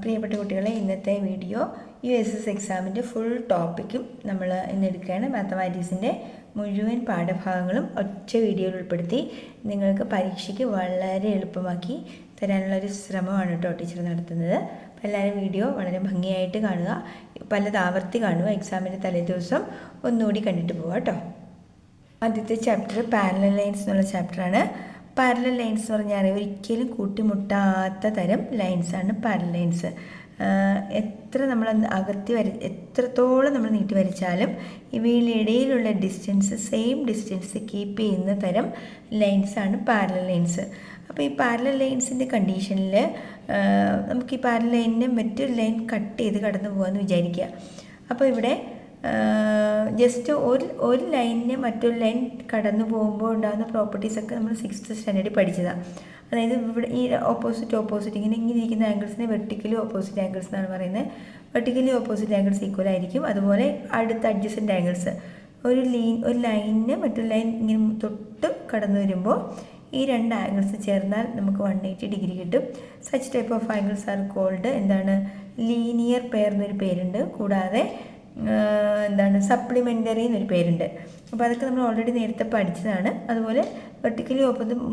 പ്രിയപ്പെട്ട കുട്ടികളെ, ഇന്നത്തെ വീഡിയോ USS എക്സാമിൻ്റെ ഫുൾ ടോപ്പിക്കും നമ്മൾ ഇന്നെടുക്കുകയാണ്. മാത്തമാറ്റിക്സിൻ്റെ മുഴുവൻ പാഠഭാഗങ്ങളും ഒറ്റ വീഡിയോയിൽ ഉൾപ്പെടുത്തി നിങ്ങൾക്ക് പരീക്ഷയ്ക്ക് വളരെ എളുപ്പമാക്കി തരാനുള്ളൊരു ശ്രമമാണ് കേട്ടോ ടീച്ചർ നടത്തുന്നത്. അപ്പോൾ എല്ലാവരും വീഡിയോ വളരെ ഭംഗിയായിട്ട് കാണുക, പലത് ആവർത്തി കാണുക, എക്സാമിൻ്റെ തലേദിവസം ഒന്നുകൂടി കണ്ടിട്ട് പോവുക കേട്ടോ. ആദ്യത്തെ ചാപ്റ്റർ പാരലൽ ലൈൻസ് എന്നുള്ള ചാപ്റ്ററാണ്. പാരലൽ ലൈൻസ് എന്ന് പറഞ്ഞാൽ ഒരിക്കലും കൂട്ടിമുട്ടാത്ത തരം ലൈൻസാണ് പാരലൽ ലൈൻസ്. എത്ര നമ്മൾ എത്രത്തോളം നമ്മൾ നീട്ടി വരച്ചാലും ഇവയിലിടയിലുള്ള ഡിസ്റ്റൻസ് സെയിം ഡിസ്റ്റൻസ് കീപ്പ് ചെയ്യുന്ന തരം ലൈൻസാണ് പാരലൽ ലൈൻസ്. അപ്പോൾ ഈ പാരലൽ ലൈൻസിൻ്റെ കണ്ടീഷനിൽ നമുക്ക് ഈ പാരലൽ ലൈനിനെ മറ്റൊരു ലൈൻ കട്ട് ചെയ്ത് കടന്നു പോകാമെന്ന് വിചാരിക്കുക. അപ്പോൾ ഇവിടെ ജസ്റ്റ് ഒരു ലൈനിന് മറ്റൊരു ലൈൻ കടന്നു പോകുമ്പോൾ ഉണ്ടാകുന്ന പ്രോപ്പർട്ടീസൊക്കെ നമ്മൾ 6th സ്റ്റാൻഡേർഡിൽ പഠിച്ചതാണ്. അതായത് ഇവിടെ ഈ ഓപ്പോസിറ്റ് ഇങ്ങനെ ഇരിക്കുന്ന ആംഗിൾസിനെ വെർട്ടിക്കലി ഓപ്പോസിറ്റ് ആംഗിൾസ് എന്നാണ് പറയുന്നത്. വെർട്ടിക്കലി ഓപ്പോസിറ്റ് ആംഗിൾസ് ഈക്വൽ ആയിരിക്കും. അതുപോലെ അടുത്ത അഡ്ജസൻറ്റ് ആംഗിൾസ് ഒരു ലൈനിന് മറ്റൊരു ലൈൻ ഇങ്ങനെ തൊട്ട് കടന്നു വരുമ്പോൾ ഈ രണ്ട് ആംഗിൾസ് ചേർന്നാൽ നമുക്ക് 180 ഡിഗ്രി കിട്ടും. Such type of angles are called linear pair എന്നൊരു പേരുണ്ട്. കൂടാതെ സപ്ലിമെൻ്ററി എന്നൊരു പേരുണ്ട്. അപ്പോൾ അതൊക്കെ നമ്മൾ ഓൾറെഡി നേരത്തെ പഠിച്ചതാണ്. അതുപോലെ വെർട്ടിക്കലി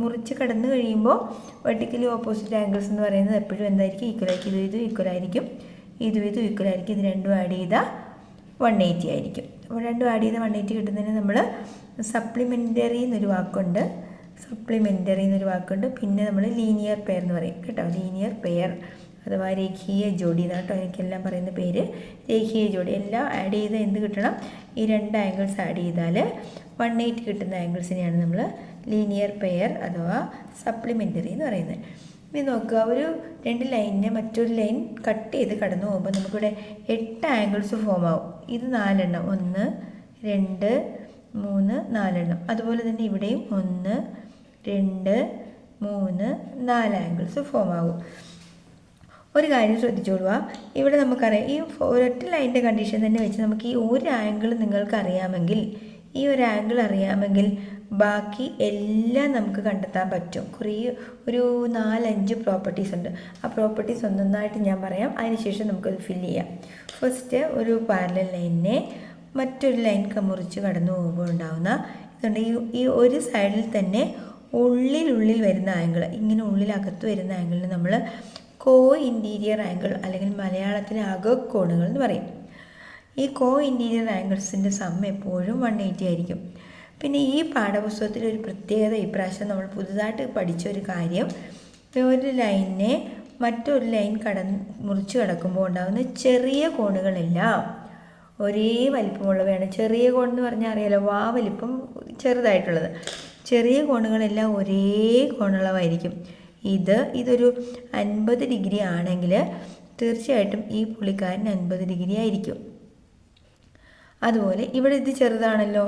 മുറിച്ച് കടന്നു കഴിയുമ്പോൾ വെർട്ടിക്കലി ഓപ്പോസിറ്റ് ആംഗിൾസ് എന്ന് പറയുന്നത് എപ്പോഴും എന്തായിരിക്കും? ഈക്വലായിരിക്കും. ഇത് ഈക്വൽ ആയിരിക്കും, ഇത് ഈക്വൽ ആയിരിക്കും. ഇത് രണ്ടും ആഡ് ചെയ്താൽ 180 ആയിരിക്കും. അപ്പോൾ രണ്ടും ആഡ് ചെയ്താൽ 180 കിട്ടുന്നതിന് നമ്മൾ സപ്ലിമെൻ്ററി എന്നൊരു വാക്കുണ്ട്. പിന്നെ നമ്മൾ ലീനിയർ പെയർ എന്ന് പറയും കേട്ടോ. ലീനിയർ പെയർ അഥവാ രേഖീയ ജോഡി എന്നാണ് കേട്ടോ എനിക്കെല്ലാം പറയുന്ന പേര്. രേഖീയ ജോഡി എല്ലാം ആഡ് ചെയ്ത് എന്ത് കിട്ടണം? ഈ രണ്ട് ആംഗിൾസ് ആഡ് ചെയ്താൽ 180 കിട്ടുന്ന ആംഗിൾസിനെയാണ് നമ്മൾ ലീനിയർ പെയർ അഥവാ സപ്ലിമെൻ്ററി എന്ന് പറയുന്നത്. ഇനി നോക്കുക, ഒരു രണ്ട് ലൈനിനെ മറ്റൊരു ലൈൻ കട്ട് ചെയ്ത് കടന്നു പോകുമ്പോൾ നമുക്കിവിടെ 8 ആംഗിൾസ് ഫോം ആവും. ഇത് 4 എണ്ണം, 1 2 3 4 എണ്ണം. അതുപോലെ തന്നെ ഇവിടെയും 1 2 3 4 ആംഗിൾസ് ഫോം ആകും. ഒരു കാര്യം ശ്രദ്ധിച്ചോളുക, ഇവിടെ നമുക്കറിയാം ഈ ഒരൊറ്റ ലൈനിൻ്റെ കണ്ടീഷൻ തന്നെ വെച്ച് നമുക്ക് ഈ ഒരു ആംഗിൾ നിങ്ങൾക്ക് അറിയാമെങ്കിൽ, ഈ ഒരു ആംഗിൾ അറിയാമെങ്കിൽ ബാക്കി എല്ലാം നമുക്ക് കണ്ടെത്താൻ പറ്റും. ഒരു 4-5 പ്രോപ്പർട്ടീസ് ഉണ്ട്. ആ പ്രോപ്പർട്ടീസ് ഒന്നൊന്നായിട്ട് ഞാൻ പറയാം, അതിനുശേഷം നമുക്കത് ഫില്ല് ചെയ്യാം. ഫസ്റ്റ്, ഒരു പാരലൽ ലൈനിനെ മറ്റൊരു ലൈൻ മുറിച്ച് കടന്നു പോകുമ്പോൾ ഉണ്ടാകുന്ന ഇതുണ്ട്. ഈ ഒരു സൈഡിൽ തന്നെ ഉള്ളിൽ വരുന്ന ആംഗിൾ, ഇങ്ങനെ ഉള്ളിലകത്ത് വരുന്ന ആംഗിളിന് നമ്മൾ കോ ഇൻറ്റീരിയർ ആംഗിൾ അല്ലെങ്കിൽ മലയാളത്തിലെ അകക്കോണുകൾ എന്ന് പറയും. ഈ കോ ഇൻറ്റീരിയർ ആംഗിൾസിൻ്റെ സം എപ്പോഴും 180 ആയിരിക്കും. പിന്നെ ഈ പാഠപുസ്തകത്തിൽ ഒരു പ്രത്യേകത, ഇപ്രാവശ്യം നമ്മൾ പുതുതായിട്ട് പഠിച്ച ഒരു കാര്യം, ഒരു ലൈനിനെ മറ്റൊരു ലൈൻ മുറിച്ച് കടക്കുമ്പോൾ ഉണ്ടാകുന്ന ചെറിയ കോണുകളെല്ലാം ഒരേ വലിപ്പമുള്ളവയാണ്. ചെറിയ കോൺ എന്ന് പറഞ്ഞാൽ അറിയാലോ, വലിപ്പം ചെറുതായിട്ടുള്ളത്. ചെറിയ കോണുകളെല്ലാം ഒരേ കോണളവായിരിക്കും. ഇതൊരു 50 ഡിഗ്രി ആണെങ്കിൽ തീർച്ചയായിട്ടും ഈ പുള്ളിക്കാരൻ 50 ഡിഗ്രി ആയിരിക്കും. അതുപോലെ ഇവിടെ ഇത് ചെറുതാണല്ലോ,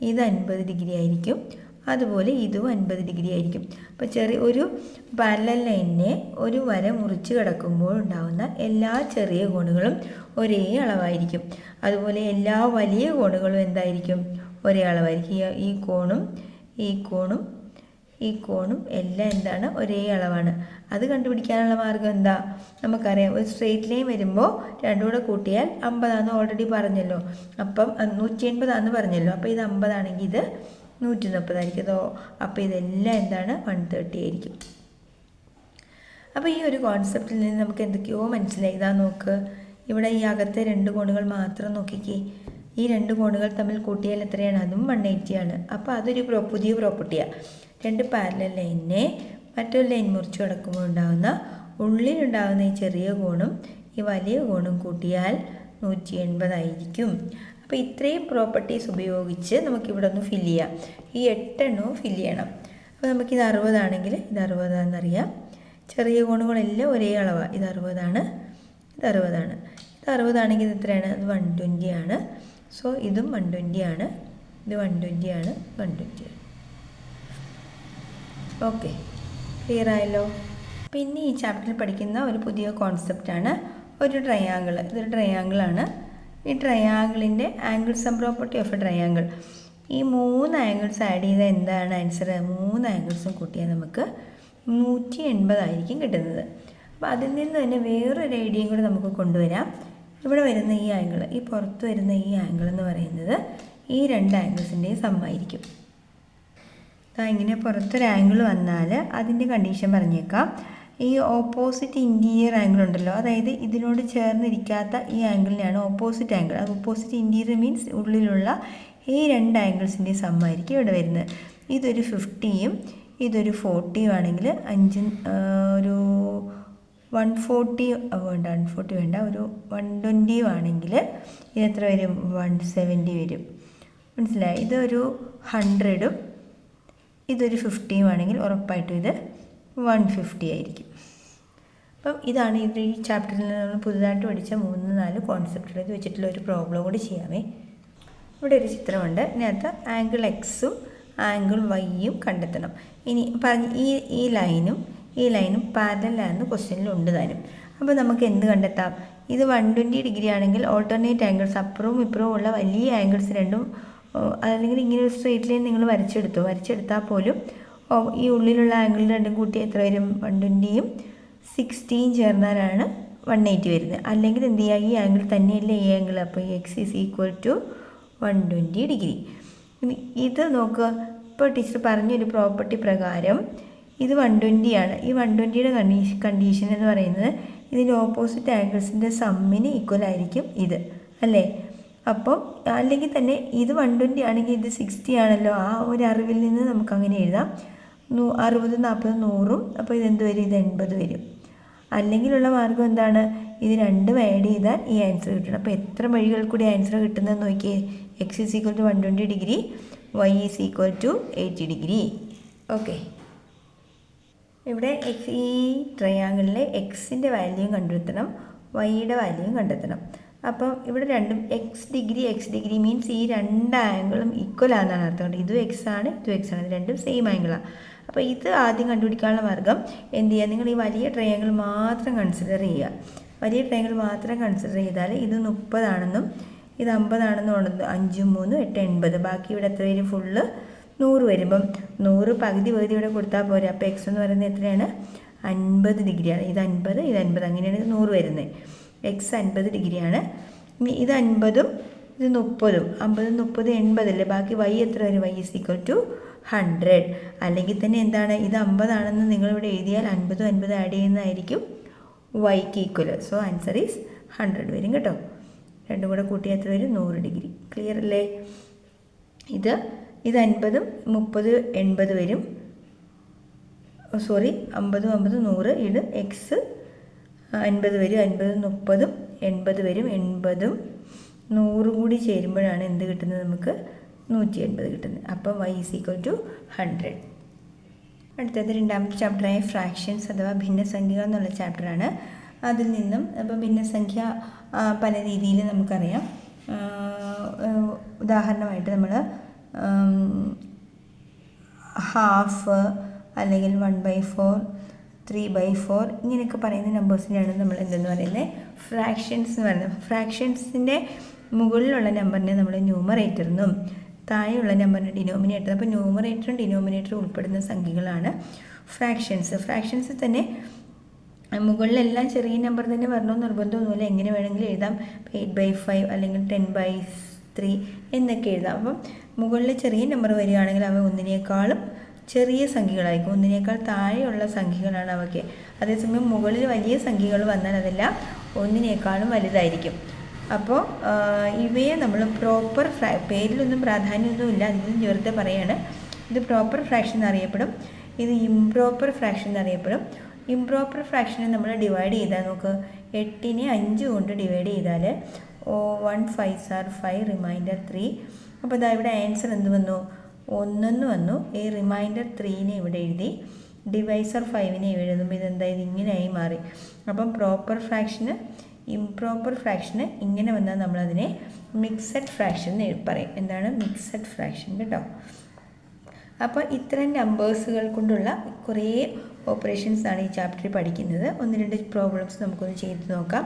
ഇത് 50 ഡിഗ്രി ആയിരിക്കും. അതുപോലെ ഇതും 50 ഡിഗ്രി ആയിരിക്കും. അപ്പോൾ ഒരു പാരലൽ ലൈനിനെ ഒരു വര മുറിച്ച് കിടക്കുമ്പോൾ ഉണ്ടാകുന്ന എല്ലാ ചെറിയ കോണുകളും ഒരേ അളവായിരിക്കും. അതുപോലെ എല്ലാ വലിയ കോണുകളും എന്തായിരിക്കും? ഒരേ അളവായിരിക്കും. ഈ കോണും എല്ലാം ഒരേ അളവാണ്. അത് കണ്ടുപിടിക്കാനുള്ള മാർഗം എന്താ? നമുക്കറിയാം, ഒരു സ്ട്രെയിറ്റ് ലൈൻ വരുമ്പോൾ രണ്ടും കൂടെ കൂട്ടിയാൽ 50 ആണെന്ന് ഓൾറെഡി പറഞ്ഞല്ലോ. അപ്പം 180 ആണെന്ന് പറഞ്ഞല്ലോ. അപ്പോൾ ഇത് 50 ആണെങ്കിൽ ഇത് 130 ആയിരിക്കും. അപ്പോൾ ഇതെല്ലാം 130 ആയിരിക്കും. അപ്പോൾ ഈ ഒരു കോൺസെപ്റ്റിൽ നിന്ന് നമുക്ക് എന്തൊക്കെയോ മനസ്സിലായി. ഇതാ നോക്ക്, ഇവിടെ ഈ അകത്തെ 2 കോണുകൾ മാത്രം നോക്കിക്കേ. ഈ 2 കോണുകൾ തമ്മിൽ കൂട്ടിയാൽ എത്രയാണ്? അതും 180 ആണ്. അപ്പോൾ അതൊരു പുതിയ പ്രോപ്പർട്ടിയാണ്. 2 പാരലൽ ലൈനിനെ മറ്റൊരു ലൈൻ മുറിച്ച് കിടക്കുമ്പോൾ ഉള്ളിലുണ്ടാകുന്ന ഈ ചെറിയ കോണും ഈ വലിയ കോണും കൂട്ടിയാൽ 180 ആയിരിക്കും. അപ്പോൾ ഇത്രയും പ്രോപ്പർട്ടീസ് ഉപയോഗിച്ച് നമുക്കിവിടെ ഒന്ന് ഫില്ല് ചെയ്യാം. ഈ 8 എണ്ണവും ഫില്ല് ചെയ്യണം. അപ്പോൾ നമുക്കിത് 60 ആണെങ്കിൽ ഇത് 60 ആണെന്നറിയാം. ചെറിയ കോണുകളെല്ലാം ഒരേ അളവാണ്. ഇത് 60 ആണ്, ഇത് 60 ആണ്. ഇത് 60 ആണെങ്കിൽ ഇത് എത്രയാണ്? ഇത് 120 ആണ്. സോ ഇതും 120 ആണ്, ഇത് 120 ആണ്, 120 ആണ്. ഓക്കെ, ക്ലിയർ ആയല്ലോ. പിന്നെ ഈ ചാപ്റ്ററിൽ പഠിക്കുന്ന ഒരു പുതിയ കോൺസെപ്റ്റാണ് ഒരു ട്രയാങ്കിൾ. ഇതൊരു ട്രയാങ്കിളാണ്. ഈ ട്രയാങ്കിളിൻ്റെ angle sum property of a triangle. ഈ 3 ആംഗിൾസ് ആഡ് ചെയ്താൽ എന്താണ് ആൻസർ? 3 ആംഗിൾസും കൂട്ടിയാൽ നമുക്ക് 180 ആയിരിക്കും കിട്ടുന്നത്. അപ്പോൾ അതിൽ നിന്ന് തന്നെ വേറൊരു ഐഡിയയും കൂടെ നമുക്ക് കൊണ്ടുവരാം. ഇവിടെ വരുന്ന ഈ ആംഗിൾ, ഈ പുറത്ത് വരുന്ന ഈ ആംഗിൾ എന്ന് പറയുന്നത് ഈ രണ്ട് ആംഗിൾസിൻ്റെയും സമ്മായിരിക്കും. ഇങ്ങനെ പുറത്തൊരു ആംഗിൾ വന്നാൽ അതിൻ്റെ കണ്ടീഷൻ പറഞ്ഞേക്കാം. ഈ ഓപ്പോസിറ്റ് ഇൻറ്റീരിയർ ആംഗിൾ ഉണ്ടല്ലോ, അതായത് ഇതിനോട് ചേർന്നിരിക്കാത്ത ഈ ആംഗിളിനെയാണ് ഓപ്പോസിറ്റ് ആംഗിൾ. അത് ഓപ്പോസിറ്റ് ഇൻറ്റീരിയർ മീൻസ് ഉള്ളിലുള്ള ഈ രണ്ട് ആംഗിൾസിൻ്റെ സമ്മായിരിക്കും ഇവിടെ വരുന്നത്. ഇതൊരു 50യും ഇതൊരു 40യും ആണെങ്കിൽ ഒരു 140 വേണ്ട, 140 വേണ്ട, ഒരു 120 ആണെങ്കിൽ ഇതെത്ര വരും? 170 വരും. മനസ്സിലായി? ഇതൊരു 100ഉം ഇതൊരു 50യും ആണെങ്കിൽ ഉറപ്പായിട്ടും ഇത് 150 ആയിരിക്കും. അപ്പം ഇതാണ് ഇത് ഈ ചാപ്റ്ററിൽ നമ്മൾ പുതുതായിട്ട് പഠിച്ച 3-4 കോൺസെപ്റ്റുകൾ ഇത് വെച്ചിട്ടുള്ള ഒരു പ്രോബ്ലം കൂടി ചെയ്യാമേ. ഇവിടെ ഒരു ചിത്രമുണ്ട്. ഇതിനകത്ത് ആംഗിൾ എക്സും ആംഗിൾ വൈയും കണ്ടെത്തണം. ഇനി ഈ ലൈനും പാരലലാണെന്ന് ക്വസ്റ്റ്യനിൽ ഉണ്ട് താനും. അപ്പോൾ നമുക്ക് എന്ത് കണ്ടെത്താം? ഇത് 120 ഡിഗ്രി ആണെങ്കിൽ ഓൾട്ടർനേറ്റ് ആംഗിൾസ് അപ്പുറവും ഇപ്പുറവും ഉള്ള വലിയ ആംഗിൾസ് രണ്ടും, അല്ലെങ്കിൽ ഇങ്ങനെ ഒരു സ്ട്രെയിറ്റ് ലൈൻ നിങ്ങൾ വരച്ചെടുത്താൽ പോലും ഈ ഉള്ളിലുള്ള ആംഗിൾ രണ്ടും കൂട്ടി എത്ര വരും? 120യും 60യും ചേർന്നാലാണ് 180 വരുന്നത്. അല്ലെങ്കിൽ എന്ത് ചെയ്യുക? ഈ ആംഗിൾ തന്നെയല്ലേ ഈ ആംഗിൾ. അപ്പോൾ ഈ x is equal to 120 degree. ഇത് നോക്കുക, ഇപ്പോൾ ടീച്ചർ പറഞ്ഞൊരു പ്രോപ്പർട്ടി പ്രകാരം ഇത് 120 ആണ്. ഈ 120യുടെ കണ്ടീഷൻ എന്ന് പറയുന്നത് ഇതിൻ്റെ ഓപ്പോസിറ്റ് ആംഗിൾസിൻ്റെ സമ്മിന് ഈക്വൽ ആയിരിക്കും ഇത്, അല്ലേ? അപ്പം അല്ലെങ്കിൽ തന്നെ ഇത് 120 ആണെങ്കിൽ ഇത് 60 ആണല്ലോ. ആ ഒരു അറിവിൽ നിന്ന് നമുക്കങ്ങനെ എഴുതാം. 60, 40, 100ഉം. അപ്പോൾ ഇതെന്ത് വരും? ഇത് 80 വരും. അല്ലെങ്കിലുള്ള മാർഗം എന്താണ്? ഇത് രണ്ടും ആഡ് ചെയ്താൽ ഈ ആൻസർ കിട്ടണം. അപ്പോൾ എത്ര വഴികൾ കൂടി ആൻസർ കിട്ടുന്നതെന്ന് നോക്കിയേ. X is equal to 120 degree, y is equal to 80 degree. Okay, ഇവിടെ ഈ ട്രയാങ്കിളിലെ എക്സിൻ്റെ വാല്യൂയും കണ്ടെത്തണം, വൈയുടെ വാല്യൂയും കണ്ടെത്തണം. അപ്പം ഇവിടെ രണ്ടും എക്സ് ഡിഗ്രി മീൻസ് ഈ രണ്ട് ആംഗിളും ഈക്വൽ ആണെന്നാണ് അർത്ഥം. ഇതും എക്സ് ആണ്, ഇതും എക്സ് ആണ്, ഇത് രണ്ടും സെയിം ആംഗിളാണ്. അപ്പോൾ ഇത് ആദ്യം കണ്ടുപിടിക്കാനുള്ള മാർഗം എന്ത് ചെയ്യുക? നിങ്ങൾ ഈ വലിയ ട്രയാങ്കിൾ മാത്രം കൺസിഡർ ചെയ്യുക. വലിയ ട്രയാങ്കിൾ മാത്രം കൺസിഡർ ചെയ്താൽ ഇത് 30 ആണെന്നും ഇത് 50 ആണെന്നും ഉള്ളത്. 5, 3, 8, 80. ബാക്കി ഇവിടെ എത്ര വരും? ഫുള്ള് 100 വരുമ്പം 100 പകുതി ഇവിടെ കൊടുത്താൽ പോരെ. അപ്പോൾ എക്സ് എന്ന് പറയുന്നത് എത്രയാണ്? 50 ഡിഗ്രിയാണ്. ഇത് 50, ഇത് 50, അങ്ങനെയാണ് ഇത് 100 വരുന്നത്. എക്സ് 50 ഡിഗ്രിയാണ്. ഇനി ഇത് 50ഉം ഇത് 30ഉം. 50, 30, 80 അല്ലേ. ബാക്കി വൈ എത്ര വരും? Y is equal to 100. അല്ലെങ്കിൽ തന്നെ എന്താണ്? ഇത് 50 ആണെന്ന് നിങ്ങളിവിടെ എഴുതിയാൽ 50ഉം 50 ആഡ് ചെയ്യുന്നതായിരിക്കും വൈക്ക് ഈക്വൽ. സോ ആൻസർ ഈസ് 100 വരും കേട്ടോ. രണ്ടും കൂടെ കൂട്ടി എത്ര വരും? 100 ഡിഗ്രി. ക്ലിയർ അല്ലേ? ഇത് 50ഉം 30, 80 വരും. 50, 50, 100. ഇത് എക്സ് 50 വരും. 50, 30, 80 വരും. 80ഉം 100 കൂടി ചേരുമ്പോഴാണ് എന്ത് കിട്ടുന്നത്? നമുക്ക് 180 കിട്ടുന്നത്. അപ്പം വൈ ഈസ് ഈക്വൽ ടു 100. അടുത്തത് രണ്ടാമത്തെ ചാപ്റ്ററായ ഫ്രാക്ഷൻസ് അഥവാ ഭിന്നസംഖ്യകൾ എന്നുള്ള ചാപ്റ്ററാണ്. അതിൽ നിന്നും അപ്പോൾ ഭിന്നസംഖ്യ പല രീതിയിൽ നമുക്കറിയാം. ഉദാഹരണമായിട്ട് നമ്മൾ ഹാഫ് അല്ലെങ്കിൽ 1/4, 3/4 ഇങ്ങനെയൊക്കെ പറയുന്ന നമ്പേഴ്സിനെയാണ് നമ്മൾ എന്തെന്ന് പറയുന്നത്? ഫ്രാക്ഷൻസ് എന്ന് പറയുന്നത്. ഫ്രാക്ഷൻസിൻ്റെ മുകളിലുള്ള നമ്പറിനെ നമ്മൾ ന്യൂമറേറ്റർ എന്നും താഴെയുള്ള നമ്പറിന് ഡിനോമിനേറ്റർ. അപ്പോൾ ന്യൂമറേറ്ററും ഡിനോമിനേറ്ററും ഉൾപ്പെടുന്ന സംഖ്യകളാണ് ഫ്രാക്ഷൻസ്. ഫ്രാക്ഷൻസ് തന്നെ മുകളിലെല്ലാം ചെറിയ നമ്പർ തന്നെ വരണമെന്ന് നിർബന്ധമൊന്നുമില്ല. എങ്ങനെ വേണമെങ്കിലും എഴുതാം. 8/5 അല്ലെങ്കിൽ 10/3 എന്നൊക്കെ എഴുതാം. അപ്പം മുകളിൽ ചെറിയ നമ്പർ വരികയാണെങ്കിൽ അവ ഒന്നിനേക്കാളും ചെറിയ സംഖ്യകളായിരിക്കും. ഒന്നിനേക്കാൾ താഴെയുള്ള സംഖ്യകളാണ് അവയ്ക്ക്. അതേസമയം മുകളിൽ വലിയ സംഖ്യകൾ വന്നാൽ അതെല്ലാം ഒന്നിനേക്കാളും വലുതായിരിക്കും. അപ്പോൾ ഇവയെ നമ്മൾ പ്രോപ്പർ പേരിലൊന്നും പ്രാധാന്യമൊന്നുമില്ല, അതിലും വെറുതെ പറയാണ്. ഇത് പ്രോപ്പർ ഫ്രാക്ഷൻ എന്നറിയപ്പെടും, ഇത് ഇംപ്രോപ്പർ ഫ്രാക്ഷൻ എന്നറിയപ്പെടും. ഇംപ്രോപ്പർ ഫ്രാക്ഷനെ നമ്മൾ ഡിവൈഡ് ചെയ്താൽ നോക്ക്, 8നെ 5 കൊണ്ട് ഡിവൈഡ് ചെയ്താൽ 1 5s are 5, റിമൈൻഡർ 3. അപ്പോൾ ഇതാ ഇവിടെ ആൻസർ എന്ത് വന്നു? 1 വന്നു. ഈ റിമൈൻഡർ 3നെ ഇവിടെ എഴുതി, ഡിവൈസർ 5നെ എഴുതുമ്പോൾ ഇതെന്തായത് ഇങ്ങനെയായി മാറി. അപ്പം പ്രോപ്പർ ഫ്രാക്ഷന് ഇംപ്രോപ്പർ ഫ്രാക്ഷന് ഇങ്ങനെ വന്നാൽ നമ്മളതിനെ മിക്സഡ് ഫ്രാക്ഷൻ എന്ന് പറയും. എന്താണ്? മിക്സഡ് ഫ്രാക്ഷൻ കേട്ടോ. അപ്പോൾ ഇത്തരം നമ്പേഴ്സുകൾ കൊണ്ടുള്ള കുറേ ഓപ്പറേഷൻസാണ് ഈ ചാപ്റ്ററിൽ പഠിക്കുന്നത്. 1-2 പ്രോബ്ലംസ് നമുക്കൊന്ന് ചെയ്ത് നോക്കാം.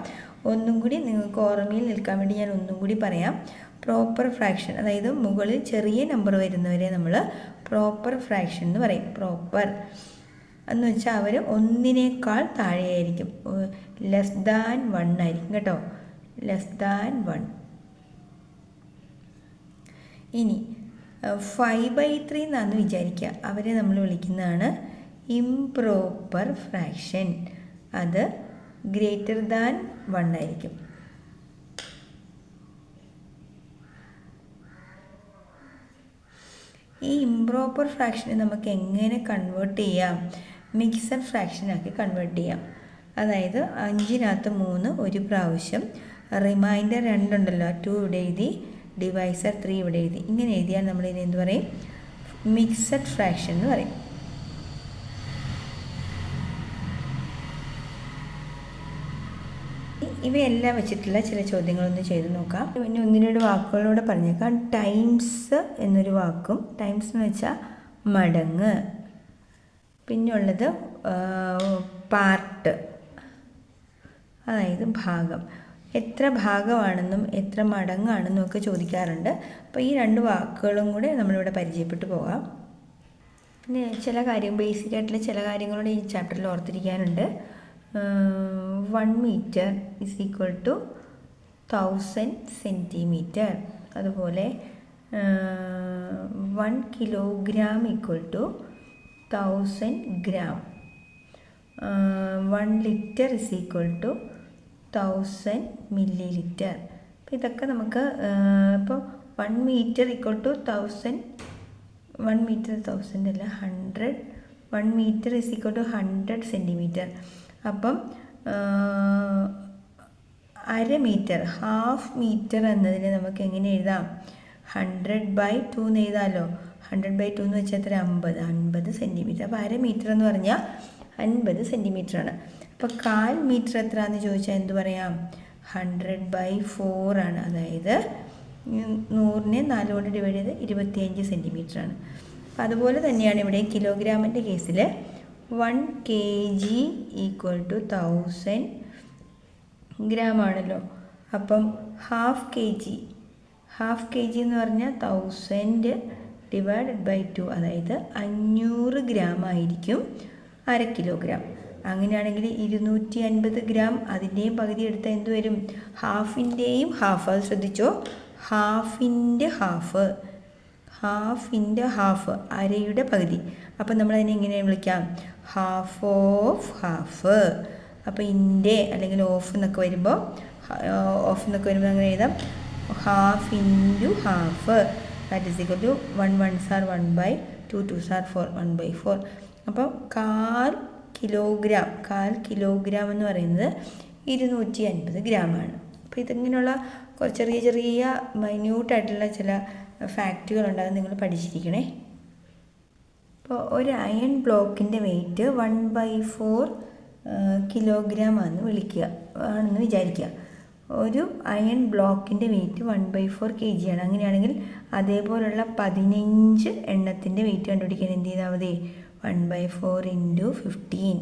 ഒന്നും കൂടി നിങ്ങൾക്ക് ഓർമ്മയിൽ നിൽക്കാൻ വേണ്ടി ഞാൻ ഒന്നും കൂടി പറയാം. പ്രോപ്പർ ഫ്രാക്ഷൻ, അതായത് മുകളിൽ ചെറിയ നമ്പർ വരുന്നവരെ നമ്മൾ പ്രോപ്പർ ഫ്രാക്ഷൻ എന്ന് പറയും. പ്രോപ്പർ എന്ന് വെച്ചാൽ അവർ ഒന്നിനേക്കാൾ താഴെയായിരിക്കും, ലെസ് ദാൻ 1 ആയിരിക്കും കേട്ടോ, ലെസ് ദാൻ 1. ഇനി 5/3 എന്നാന്ന് വിചാരിക്കുക, അവരെ നമ്മൾ വിളിക്കുന്നതാണ് ഇംപ്രോപ്പർ ഫ്രാക്ഷൻ. അത് ഗ്രേറ്റർ ദാൻ 1 ആയിരിക്കും. ഈ ഇംപ്രോപ്പർ ഫ്രാക്ഷനെ നമുക്ക് എങ്ങനെ കൺവേർട്ട് ചെയ്യാം? മിക്സഡ് ഫ്രാക്ഷനാക്കി കൺവേർട്ട് ചെയ്യാം. അതായത് 5-നകത്ത് 3 ഒരു പ്രാവശ്യം, റിമൈൻഡർ 2 ഉണ്ടല്ലോ, 2 ഇവിടെ എഴുതി, ഡിവൈസർ 3 ഇവിടെ എഴുതി. ഇങ്ങനെ എഴുതിയാൽ നമ്മളിതിനെ എന്ത് പറയും? മിക്സഡ് ഫ്രാക്ഷൻ എന്ന് പറയും. ഇവയെല്ലാം വെച്ചിട്ടുള്ള ചില ചോദ്യങ്ങളൊന്ന് ചെയ്ത് നോക്കാം. പിന്നെ 1-2 വാക്കുകളോടെ പറഞ്ഞേക്കാം. ടൈംസ് എന്നൊരു വാക്കും, ടൈംസ് എന്ന് വെച്ചാൽ മടങ്ങ്. പിന്നുള്ളത് പാർട്ട്, അതായത് ഭാഗം. എത്ര ഭാഗമാണെന്നും എത്ര മടങ്ങാണെന്നും ഒക്കെ ചോദിക്കാറുണ്ട്. അപ്പോൾ ഈ 2 വാക്കുകളും കൂടെ നമ്മളിവിടെ പരിചയപ്പെട്ടു പോകാം. പിന്നെ ചില കാര്യം, ബേസിക് ആയിട്ടുള്ള ചില കാര്യങ്ങളോട് ഈ ചാപ്റ്ററിൽ ഓർത്തിരിക്കാനുണ്ട്. 1 metre is equal to 1000 centimetre. അതുപോലെ 1 kilogram equal to 1000 gram. 1 litre is equal to 1000 millilitre. അപ്പോൾ ഇതൊക്കെ നമുക്ക് ഇപ്പോൾ 1 മീറ്റർ ഈക്വൽ ടു 1000, 1 മീറ്റർ 1000 അല്ല 100, 1 metre is equal to 100 centimetre. അപ്പം 1/2 മീറ്റർ, 1/2 മീറ്റർ എന്നതിനെ നമുക്ക് എങ്ങനെ എഴുതാം? 100/2 എന്ന് എഴുതാമല്ലോ. 100/2 എന്ന് വെച്ചാൽ എത്ര? 50 സെൻറ്റിമീറ്റർ. അപ്പോൾ 1/2 മീറ്റർ എന്ന് പറഞ്ഞാൽ 50 സെൻറ്റിമീറ്ററാണ്. അപ്പോൾ 1/4 മീറ്റർ എത്രയാണെന്ന് ചോദിച്ചാൽ എന്ത് പറയാം? 100/4 ആണ്. അതായത് 100നെ 4 കൊണ്ട് ഡിവൈഡ് ചെയ്ത് 25 സെൻറ്റിമീറ്ററാണ്. അപ്പോൾ അതുപോലെ തന്നെയാണ് ഇവിടെ കിലോഗ്രാമിൻ്റെ കേസിൽ 1 kg ഈക്വൽ ടു 1000 ഗ്രാം ആണല്ലോ. അപ്പം 1/2 kg, 1/2 kg എന്ന് പറഞ്ഞാൽ 1000 ഡിവൈഡഡ് ബൈ 2, അതായത് 500 ഗ്രാം ആയിരിക്കും 1/2 കിലോഗ്രാം. അങ്ങനെയാണെങ്കിൽ 250 ഗ്രാം, അതിൻ്റെയും പകുതി എടുത്താൽ എന്ത് വരും? ഹാഫിൻ്റെയും ഹാഫ്. അത് ശ്രദ്ധിച്ചോ, ഹാഫിൻ്റെ ഹാഫ്, ഹാഫിൻ്റെ ഹാഫ്, അരയുടെ പകുതി. അപ്പം നമ്മളതിനെ എങ്ങനെ വിളിക്കാം? Half of half. അപ്പോൾ ഇൻ്റെ അല്ലെങ്കിൽ ഓഫ് എന്നൊക്കെ വരുമ്പോൾ, അങ്ങനെ എഴുതാം, half into half. That is equal to 1 1s are 1/2, 2s are 4, 1/4. അപ്പോൾ 1/4 കിലോഗ്രാം, 1/4 കിലോഗ്രാം എന്ന് പറയുന്നത് 250 ഗ്രാമാണ്. അപ്പോൾ ഇതിങ്ങനെയുള്ള ചെറിയ ചെറിയ മൈന്യൂട്ടായിട്ടുള്ള ചില ഫാക്റ്റുകളുണ്ട്, അത് നിങ്ങൾ പഠിച്ചിരിക്കണേ. അപ്പോൾ ഒരു അയൺ ബ്ലോക്കിൻ്റെ വെയിറ്റ് 1/4 കിലോഗ്രാം ആണെന്ന് വിചാരിക്കുക. ഒരു അയൺ ബ്ലോക്കിൻ്റെ വെയിറ്റ് 1/4 kg ആണ്. അങ്ങനെയാണെങ്കിൽ അതേപോലുള്ള 15 എണ്ണത്തിൻ്റെ വെയിറ്റ് കണ്ടുപിടിക്കാൻ എന്ത് ചെയ്താൽ മതി? 1/4 × 15.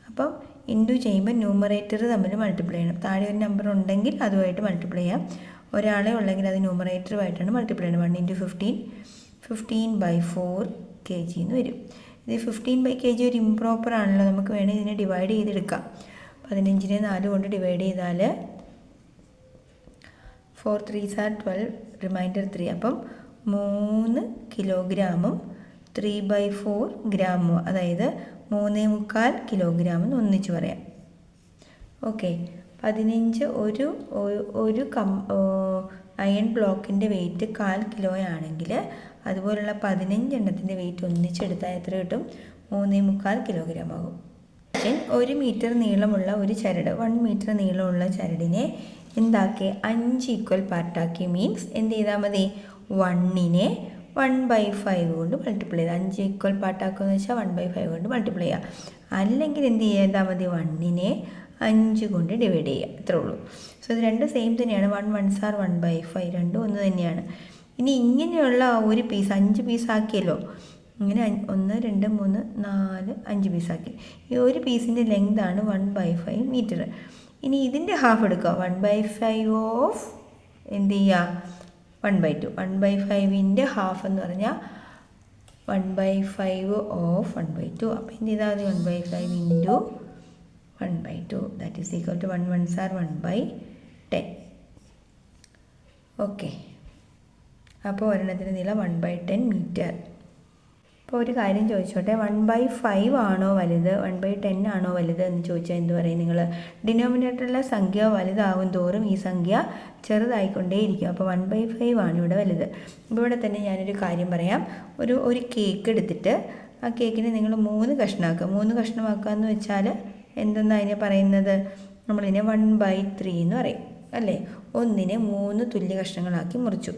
അപ്പം ഇൻറ്റു ചെയ്യുമ്പോൾ ന്യൂമറേറ്റർ തമ്മിൽ മൾട്ടിപ്ലൈ ചെയ്യണം. താഴെ ഒരു നമ്പർ ഉണ്ടെങ്കിൽ അതുമായിട്ട് മൾട്ടിപ്ലൈ ചെയ്യാം. ഒരാളെ ഉള്ളെങ്കിൽ അത് ന്യൂമറേറ്ററുമായിട്ടാണ് മൾട്ടിപ്ലൈ ചെയ്യണം. 1 × 15, 15/4 kg എന്ന് വരും. ഇത് 15/kg ഒരു ഇംപ്രോപ്പർ ആണല്ലോ, നമുക്ക് വേണമെങ്കിൽ ഇതിനെ ഡിവൈഡ് ചെയ്തെടുക്കാം. 15നെ 4 കൊണ്ട് ഡിവൈഡ് ചെയ്താൽ 4 3s are 12, റിമൈൻഡർ 3. അപ്പം 3 കിലോഗ്രാമും 3/4 ഗ്രാമും, അതായത് 3.25 കിലോഗ്രാം എന്ന് ഒന്നിച്ച് പറയാം. ഓക്കെ, 15 ഒരു അയൺ ബ്ലോക്കിൻ്റെ വെയിറ്റ് 1/4 കിലോ ആണെങ്കിൽ അതുപോലുള്ള 15 എണ്ണത്തിൻ്റെ വെയിറ്റ് ഒന്നിച്ചെടുത്താൽ എത്ര കിട്ടും? 3.25 കിലോഗ്രാം ആകും. 1 മീറ്റർ നീളമുള്ള ഒരു ചരട്, 1 മീറ്റർ നീളമുള്ള ചരടിനെ എന്താക്കി 5 ഈക്വൽ പാർട്ടാക്കി. മീൻസ് എന്ത് ചെയ്താൽ മതി? 1നെ 1/5 കൊണ്ട് മൾട്ടിപ്ലൈ ചെയ്താൽ, 5 ഈക്വൽ പാർട്ടാക്കുക വെച്ചാൽ 1/5 കൊണ്ട് മൾട്ടിപ്ലൈ ചെയ്യുക. അല്ലെങ്കിൽ എന്ത് ചെയ്താൽ മതി? 1നെ 5 കൊണ്ട് ഡിവൈഡ് ചെയ്യുക, അത്രേ ഉള്ളൂ. സോ ഇത് രണ്ടും സെയിം തന്നെയാണ്. 1 1s are 1/5, രണ്ടും ഒന്ന് തന്നെയാണ്. ഇനി ഇങ്ങനെയുള്ള ഒരു പീസ് 5 പീസാക്കിയല്ലോ, ഇങ്ങനെ 1 2 3 4 5 പീസാക്കി. ഈ ഒരു പീസിൻ്റെ ലെങ്താണ് 1/5 മീറ്റർ. ഇനി ഇതിൻ്റെ ഹാഫ് എടുക്കുക, 1/5 ഓഫ് എന്ത് ചെയ്യുക? 1/2. 1/5ൻ്റെ ഹാഫ് എന്ന് പറഞ്ഞാൽ 1/5 ഓഫ് 1/2. അപ്പോൾ എന്ത് ചെയ്താൽ മതി? 1/5 into 1/2 that is equal to 1 1s are 1/10. Okay, അപ്പോൾ ഒരെണ്ണത്തിന് നീളം 1/10 മീറ്റർ. അപ്പോൾ ഒരു കാര്യം ചോദിച്ചോട്ടെ, 1/5 ആണോ വലുത് 1/10 ആണോ വലുത് എന്ന് ചോദിച്ചാൽ എന്ത് പറയും നിങ്ങൾ? ഡിനോമിനേറ്ററിലെ സംഖ്യ വലുതാവും തോറും ഈ സംഖ്യ ചെറുതായിക്കൊണ്ടേയിരിക്കും. അപ്പോൾ 1/5 ആണ് ഇവിടെ വലുത്. അപ്പോൾ ഇവിടെ തന്നെ ഞാനൊരു കാര്യം പറയാം. ഒരു കേക്ക് എടുത്തിട്ട് ആ കേക്കിനെ നിങ്ങൾ 3 കഷ്ണമാക്കുക. 3 കഷ്ണമാക്കുക എന്ന് വെച്ചാൽ എന്തെന്നാണ് അതിനെ പറയുന്നത്? നമ്മളിതിനെ 1/3 എന്ന് പറയും അല്ലേ? ഒന്നിനെ 3 തുല്യ കഷ്ണങ്ങളാക്കി മുറിച്ചു.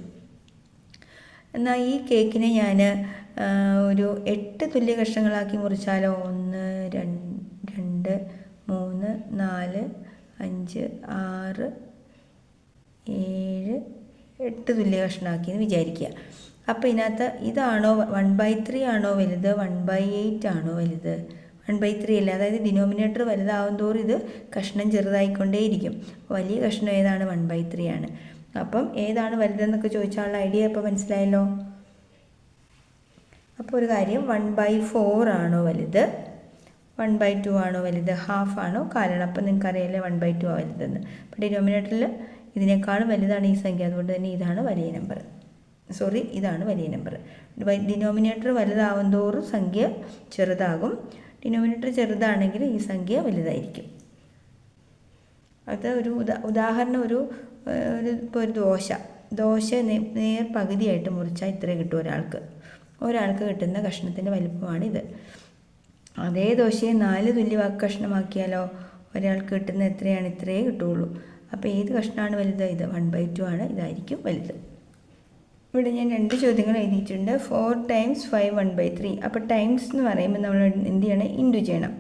എന്നാൽ ഈ കേക്കിനെ ഞാൻ ഒരു 8 തുല്യ കഷ്ണങ്ങളാക്കി മുറിച്ചാലോ? 1 2 3 4 5 6 7 8 തുല്യ കഷ്ണമാക്കി എന്ന് വിചാരിക്കുക. അപ്പോൾ ഇതിനകത്ത് ഇതാണോ 1/3 ആണോ വലുത് 1/8 ആണോ വലുത്? 1/3 അല്ല. അതായത് ഡിനോമിനേറ്റർ വലുതാവും തോറും ഇത് കഷ്ണം ചെറുതായിക്കൊണ്ടേയിരിക്കും. വലിയ കഷ്ണം ഏതാണ്? 1/3 ആണ്. അപ്പം ഏതാണ് വലുതെന്നൊക്കെ ചോദിച്ചാലുള്ള ഐഡിയ ഇപ്പോൾ മനസ്സിലായല്ലോ. അപ്പോൾ ഒരു കാര്യം, 1/4 ആണോ വലുത് 1/2 ആണോ വലുത് ഹാഫ് ആണോ കാലാണ്? അപ്പം നിങ്ങൾക്കറിയാമല്ലേ 1/2 വലുതെന്ന്. അപ്പോൾ ഡിനോമിനേറ്ററിൽ ഇതിനേക്കാളും വലുതാണ് ഈ സംഖ്യ, അതുകൊണ്ട് തന്നെ ഇതാണ് വലിയ നമ്പർ. ഇതാണ് വലിയ നമ്പർ. ഡിനോമിനേറ്റർ വലുതാവും തോറും സംഖ്യ ചെറുതാകും. ഡിനോമിനേറ്റർ ചെറുതാണെങ്കിൽ ഈ സംഖ്യ വലുതായിരിക്കും. അത് ഒരു ഉദാഹരണം, ഇപ്പോൾ ഒരു ദോശ നേർ പകുതിയായിട്ട് മുറിച്ചാൽ ഇത്രേ കിട്ടും ഒരാൾക്ക് കിട്ടുന്ന കഷ്ണത്തിൻ്റെ വലിപ്പമാണിത്. അതേ ദോശയെ 4 തുല്യ കഷ്ണമാക്കിയാലോ ഒരാൾക്ക് കിട്ടുന്ന എത്രയാണ്? ഇത്രയേ കിട്ടുകയുള്ളൂ. അപ്പോൾ ഏത് കഷ്ണമാണ് വലുത്? ഇത് 1/2 ആണ്, ഇതായിരിക്കും വലുത്. ഇവിടെ ഞാൻ 2 ചോദ്യങ്ങൾ എഴുതിയിട്ടുണ്ട്. 4 times 5 1/3. അപ്പോൾ ടൈംസ് എന്ന് പറയുമ്പോൾ നമ്മൾ എന്ത് ചെയ്യണം? ഇൻറ്റു ചെയ്യണം.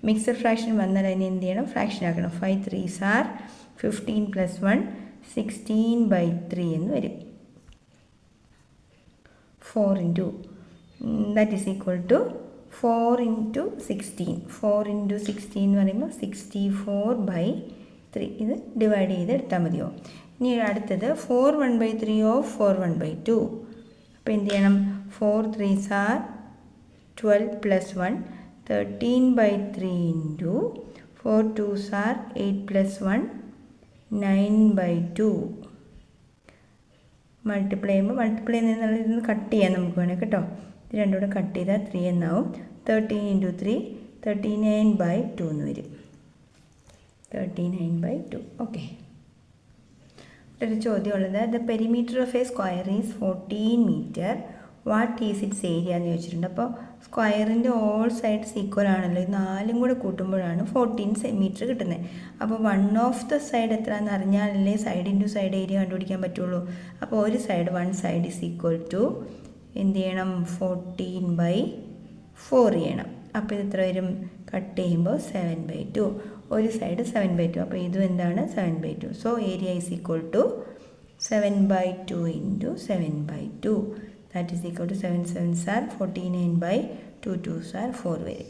മിക്സഡ് ഫ്രാക്ഷൻ വന്നാൽ അതിനെ എന്ത് ചെയ്യണം? ഫ്രാക്ഷൻ ആക്കണം. 5 3s are 15 + 1 16/3 എന്ന് വരും. 4 into that is equal to 4 into 16. 4 into 16 എന്ന് പറയുമ്പോൾ 64/3. ഇത് ഡിവൈഡ് ചെയ്ത് എടുത്താൽ മതിയോ? ഇനി അടുത്തത് 4 1/3 ഓഫ് 4 1/2. അപ്പോൾ എന്ത് ചെയ്യണം? 4 3s are 12 + 1 13/3 into 4 2s are 8 + 1 9/2. Multiply ചെയ്യുമ്പോൾ ഇതൊന്ന് കട്ട് ചെയ്യാൻ നമുക്ക് വേണം കേട്ടോ. ഇത് രണ്ടും കൂടെ കട്ട് ചെയ്താൽ 3 എന്നാവും. 13 into 3 39/2 എന്ന് വരും. 39/2. ഓക്കെ, ഒരു ചോദ്യമുള്ളത്, the perimeter of a square is 14 meter. What is its area എന്ന് ചോദിച്ചിട്ടുണ്ട്. അപ്പോൾ സ്ക്വയറിൻ്റെ ഓൾ സൈഡ്സ് ഈക്വൽ ആണല്ലോ. ഇത് 4ഉം കൂടെ കൂട്ടുമ്പോഴാണ് 14 meter കിട്ടുന്നത്. അപ്പോൾ 1 ഓഫ് ദ സൈഡ് എത്രയാണെന്ന് അറിഞ്ഞാലല്ലേ സൈഡ് ഇൻറ്റു സൈഡ് ഏരിയ കണ്ടുപിടിക്കാൻ പറ്റുള്ളൂ. അപ്പോൾ ഒരു side 1 side is equal to എന്ത് ചെയ്യണം? 14/4 ചെയ്യണം. അപ്പോൾ ഇത് എത്ര വരും? കട്ട് ചെയ്യുമ്പോൾ 7/2. ഒരു സൈഡ് 7/2. അപ്പോൾ ഇതും എന്താണ്? 7/2. So area is equal to 7/2 into 7/2. That is equal to 7 7s are 49/2 2s are 4 വരും.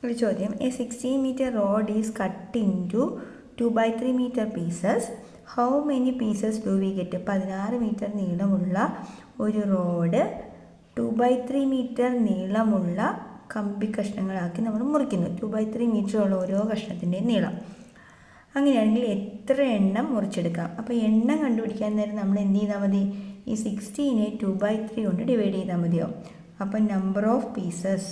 ഒരു ചോദ്യം, A 16 meter road is cut into 2/3 meter pieces. How many pieces do we get? 16 meter നീളമുള്ള ഒരു റോഡ് 2/3 meter നീളമുള്ള കമ്പി കഷ്ണങ്ങളാക്കി നമ്മൾ മുറിക്കുന്നു. 2/3 meter ഉള്ള ഓരോ കഷ്ണത്തിൻ്റെയും നീളം. അങ്ങനെയാണെങ്കിൽ എത്ര എണ്ണം മുറിച്ചെടുക്കാം? അപ്പോൾ എണ്ണം കണ്ടുപിടിക്കാൻ നേരം നമ്മൾ എന്ത് ചെയ്താൽ മതി? ഈ 16നെ 2/3 കൊണ്ട് ഡിവൈഡ് ചെയ്താൽ മതിയോ? അപ്പോൾ number of pieces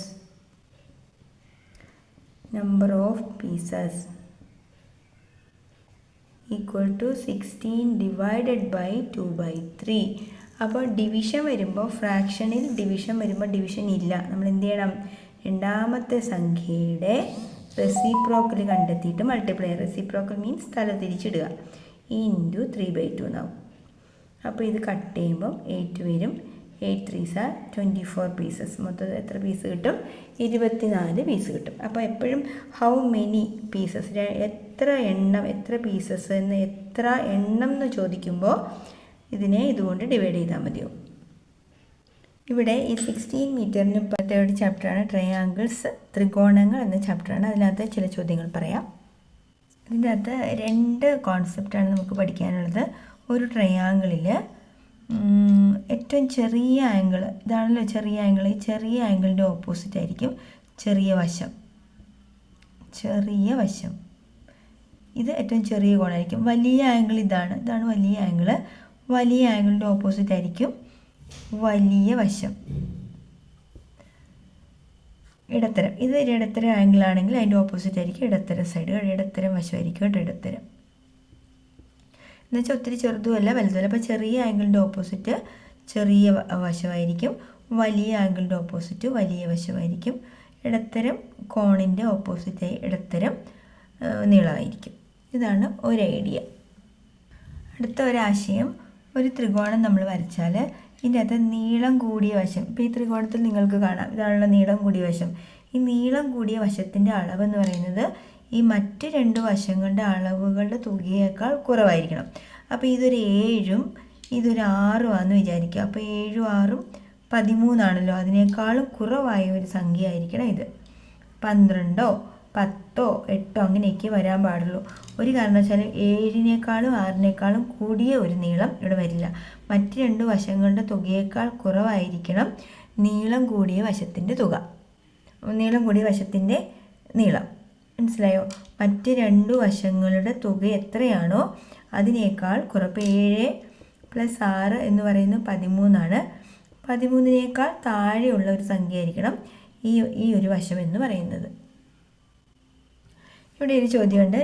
equal to 16 divided by 2/3. അപ്പോൾ ഡിവിഷൻ വരുമ്പോൾ ഫ്രാക്ഷനിൽ ഡിവിഷൻ ഇല്ല. നമ്മൾ എന്ത് ചെയ്യണം? രണ്ടാമത്തെ സംഖ്യയുടെ റെസിപ്രോക്കൽ കണ്ടെത്തിയിട്ട് മൾട്ടിപ്ലൈ. റെസിപ്രോക്കൽ മീൻസ് തല തിരിച്ചിടുക. ഇൻറ്റു 3/2 എന്നാവും. അപ്പോൾ ഇത് കട്ട് ചെയ്യുമ്പം 8 വരും. 8 3s are 24 പീസസ്. മൊത്തം എത്ര പീസ് കിട്ടും? 24 പീസ് കിട്ടും. അപ്പോൾ എപ്പോഴും ഹൗ മെനി പീസസ്, എത്ര പീസസ് എന്ന് എത്ര എണ്ണം എന്ന് ചോദിക്കുമ്പോൾ ഇതിനെ ഇതുകൊണ്ട് ഡിവൈഡ് ചെയ്താൽ മതിയോ? ഇവിടെ ഈ 16 മീറ്ററിന് 3rd ചാപ്റ്ററാണ് ട്രയാങ്കിൾസ്, ത്രികോണങ്ങൾ എന്ന ചാപ്റ്ററാണ്. അതിനകത്ത് ചില ചോദ്യങ്ങൾ പറയാം. ഇതിൻ്റെ അകത്ത് 2 കോൺസെപ്റ്റാണ് നമുക്ക് പഠിക്കാനുള്ളത്. ഒരു ട്രയാങ്കിളിൽ ഏറ്റവും ചെറിയ ആംഗിൾ ഇതാണല്ലോ ചെറിയ ആംഗിൾ. ഈ ചെറിയ ആംഗിളിൻ്റെ ഓപ്പോസിറ്റ് ആയിരിക്കും ചെറിയ വശം. ചെറിയ വശം ഇത് ഏറ്റവും ചെറിയ കോണായിരിക്കും. വലിയ ആംഗിൾ ഇതാണ് വലിയ ആംഗിൾ. വലിയ ആംഗിളിൻ്റെ ഓപ്പോസിറ്റ് ആയിരിക്കും വലിയ വശം. ഇടത്തരം ഇത് ഒരു ഇടത്തരം ആംഗിൾ ആണെങ്കിൽ അതിൻ്റെ ഓപ്പോസിറ്റ് ആയിരിക്കും ഇടത്തരം സൈഡ്. ഇടത്തരം വശമായിരിക്കും കേട്ടോ ഇടത്തരം. എന്നുവെച്ചാൽ ഒത്തിരി ചെറുതുമല്ല വലുതുമല്ല. അപ്പോൾ ചെറിയ ആംഗിളിൻ്റെ ഓപ്പോസിറ്റ് ചെറിയ വശമായിരിക്കും. വലിയ ആംഗിളിൻ്റെ ഓപ്പോസിറ്റ് വലിയ വശമായിരിക്കും. ഇടത്തരം കോണിൻ്റെ ഓപ്പോസിറ്റായി ഇടത്തരം നീളമായിരിക്കും. ഇതാണ് ഒരു ഐഡിയ. അടുത്ത ഒരാശയം, ഒരു ത്രികോണം നമ്മൾ വരച്ചാൽ ഇതിൻ്റെ അകത്ത് നീളം കൂടിയ വശം, ഇപ്പോൾ ഈ ത്രികോണത്തിൽ നിങ്ങൾക്ക് കാണാം ഇതാണല്ലോ നീളം കൂടിയ വശം. ഈ നീളം കൂടിയ വശത്തിൻ്റെ അളവെന്ന് പറയുന്നത് ഈ മറ്റ് രണ്ട് വശങ്ങളുടെ അളവുകളുടെ തുകയേക്കാൾ കുറവായിരിക്കണം. അപ്പോൾ ഇതൊരു 7ഉം ഇതൊരു 6ഉം ആണെന്ന് വിചാരിക്കുക. അപ്പോൾ 7ഉം 6ഉം 13ആണല്ലോ. അതിനേക്കാളും കുറവായ ഒരു സംഖ്യ ആയിരിക്കണം ഇത്. 12ഓ 10ഓ 8ഓ അങ്ങനെയൊക്കെ വരാൻ പാടുള്ളൂ. ഒരു കാരണവശാലും 7നേക്കാളും 6നേക്കാളും കൂടിയ ഒരു നീളം ഇവിടെ വരില്ല. മറ്റ് രണ്ട് വശങ്ങളുടെ തുകയേക്കാൾ കുറവായിരിക്കണം നീളം കൂടിയ വശത്തിൻ്റെ തുക. നീളം കൂടിയ വശത്തിൻ്റെ നീളം മനസ്സിലായോ? മറ്റ് രണ്ട് വശങ്ങളുടെ തുക എത്രയാണോ അതിനേക്കാൾ കുറവ്. 7 + 6 എന്ന് പറയുന്നത് 13ആണ്. 13നേക്കാൾ താഴെയുള്ള ഒരു സംഖ്യ ആയിരിക്കണം ഈ ഒരു വശം എന്ന് പറയുന്നത്. ഇവിടെ ഒരു ചോദ്യമുണ്ട്.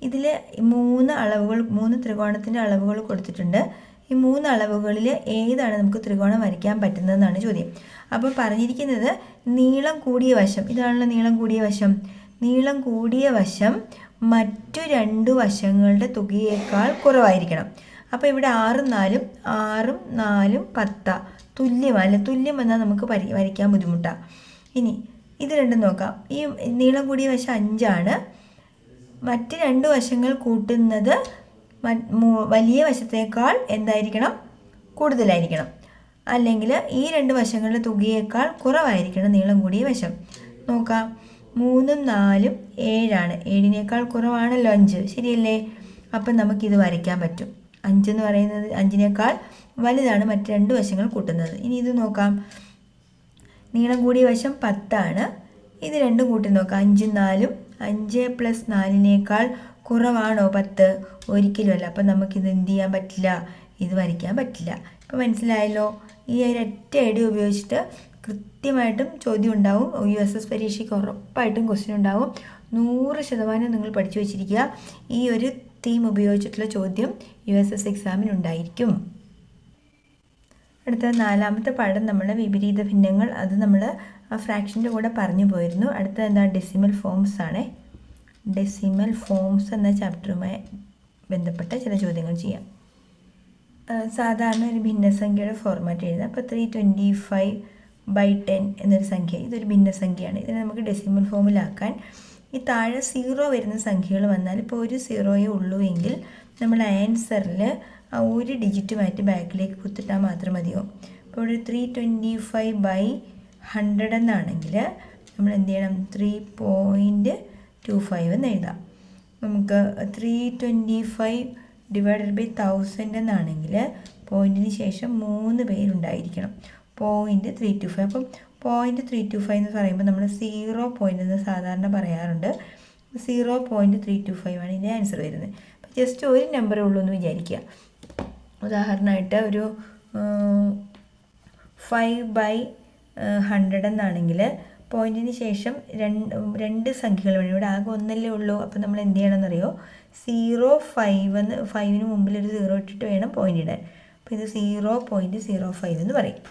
ഇതിൽ 3 ത്രികോണത്തിൻ്റെ അളവുകൾ കൊടുത്തിട്ടുണ്ട്. ഈ 3 അളവുകളിൽ ഏതാണ് നമുക്ക് ത്രികോണം വരയ്ക്കാൻ പറ്റുന്നതെന്നാണ് ചോദ്യം. അപ്പോൾ പറഞ്ഞിരിക്കുന്നത് നീളം കൂടിയ വശം ഇതാണല്ലോ നീളം കൂടിയ വശം. നീളം കൂടിയ വശം മറ്റു രണ്ട് വശങ്ങളുടെ തുകയേക്കാൾ കുറവായിരിക്കണം. അപ്പോൾ ഇവിടെ 6ഉം 4ഉം 10 തുല്യമല്ല. തുല്യം എന്നാൽ നമുക്ക് വരയ്ക്കാൻ ബുദ്ധിമുട്ടാണ്. ഇനി ഇത് രണ്ടും നോക്കാം. ഈ നീളം കൂടിയ വശം 5ആണ്. മറ്റ് രണ്ട് വശങ്ങൾ കൂട്ടുന്നത് വലിയ വശത്തേക്കാൾ എന്തായിരിക്കണം? കൂടുതലായിരിക്കണം. അല്ലെങ്കിൽ ഈ രണ്ട് വശങ്ങളുടെ തുകയേക്കാൾ കുറവായിരിക്കണം നീളം കൂടിയ വശം. നോക്കാം, 3ഉം 4ഉം 7ആണ്. 7നേക്കാൾ കുറവാണല്ലോ 5, ശരിയല്ലേ? അപ്പം നമുക്കിത് വരയ്ക്കാൻ പറ്റും. 5 എന്ന് പറയുന്നത് 5നേക്കാൾ വലുതാണ് മറ്റ് രണ്ട് വശങ്ങൾ കൂട്ടുന്നത്. ഇനി ഇത് നോക്കാം, നീളം കൂടിയ വശം 10ആണ്. ഇത് രണ്ടും കൂട്ടി നോക്കാം. 5ഉം 4ഉം 5 + 4നേക്കാൾ കുറവാണോ 10? ഒരിക്കലുമല്ല. അപ്പം നമുക്കിത് എന്ത് ചെയ്യാൻ പറ്റില്ല? ഇത് വരയ്ക്കാൻ പറ്റില്ല. ഇപ്പം മനസ്സിലായല്ലോ? ഈ ഒരൊറ്റ ഐഡിയ ഉപയോഗിച്ചിട്ട് കൃത്യമായിട്ടും ചോദ്യം ഉണ്ടാവും. USS പരീക്ഷയ്ക്ക് ഉറപ്പായിട്ടും ക്വസ്റ്റ്യൻ ഉണ്ടാവും. 100% നിങ്ങൾ പഠിച്ചു വച്ചിരിക്കുക. ഈ ഒരു തീം ഉപയോഗിച്ചിട്ടുള്ള ചോദ്യം USS എക്സാമിനുണ്ടായിരിക്കും. അടുത്ത 4ാമത്തെ പാഠം നമ്മൾ വിപരീത ഭിന്നങ്ങൾ. അത് നമ്മൾ ആ ഫ്രാക്ഷൻ്റെ കൂടെ പറഞ്ഞു പോയിരുന്നു. അടുത്ത എന്താ? ഡെസിമൽ ഫോംസ് ആണ്. ഡെസിമൽ ഫോംസ് എന്ന ചാപ്റ്ററുമായി ബന്ധപ്പെട്ട ചില ചോദ്യങ്ങൾ ചെയ്യാം. സാധാരണ ഒരു ഭിന്നസംഖ്യയുടെ ഫോർമാറ്റ് എഴുതാം. അപ്പോൾ 325/10 എന്നൊരു സംഖ്യ, ഇതൊരു ഭിന്നസംഖ്യയാണ്. ഇതിനെ നമുക്ക് ഡെസിമൽ ഫോമിലാക്കാൻ ഈ താഴെ 0 വരുന്ന സംഖ്യകൾ വന്നാൽ ഇപ്പോൾ ഒരു 0 ഉള്ളൂ എങ്കിൽ നമ്മൾ ആൻസറിൽ ആ ഒരു ഡിജിറ്റ് മാറ്റി ബാക്കിലേക്ക് കുത്തിട്ടാൽ മാത്രം മതിയോ. ഇപ്പോൾ ഒരു 325/100 എന്നാണെങ്കിൽ നമ്മൾ എന്ത് ചെയ്യണം? 3.25 എന്ന് എഴുതാം. നമുക്ക് 325/1000 എന്നാണെങ്കിൽ പോയിൻറ്റിന് ശേഷം 3 പേരുണ്ടായിരിക്കണം. 0.325. അപ്പം 0.325 എന്ന് പറയുമ്പോൾ നമ്മൾ 0 പോയിൻ്റ് എന്ന് സാധാരണ പറയാറുണ്ട്. 0.325 ആണ് ഇതിൻ്റെ ആൻസർ വരുന്നത്. അപ്പം ജസ്റ്റ് ഒരു നമ്പറേ ഉള്ളൂ എന്ന് വിചാരിക്കുക. ഉദാഹരണമായിട്ട് ഒരു 5/100 എന്നാണെങ്കിൽ പോയിൻറ്റിന് ശേഷം രണ്ട് സംഖ്യകൾ വേണം. ഇവിടെ ആകെ ഒന്നല്ലേ ഉള്ളൂ. അപ്പോൾ നമ്മൾ എന്ത് ചെയ്യണമെന്നറിയോ? 5ന് മുമ്പിൽ ഒരു 0 ഇട്ടിട്ട് വേണം പോയിൻ്റ് ഇടാൻ. അപ്പോൾ ഇത് 0.05 എന്ന് പറയും.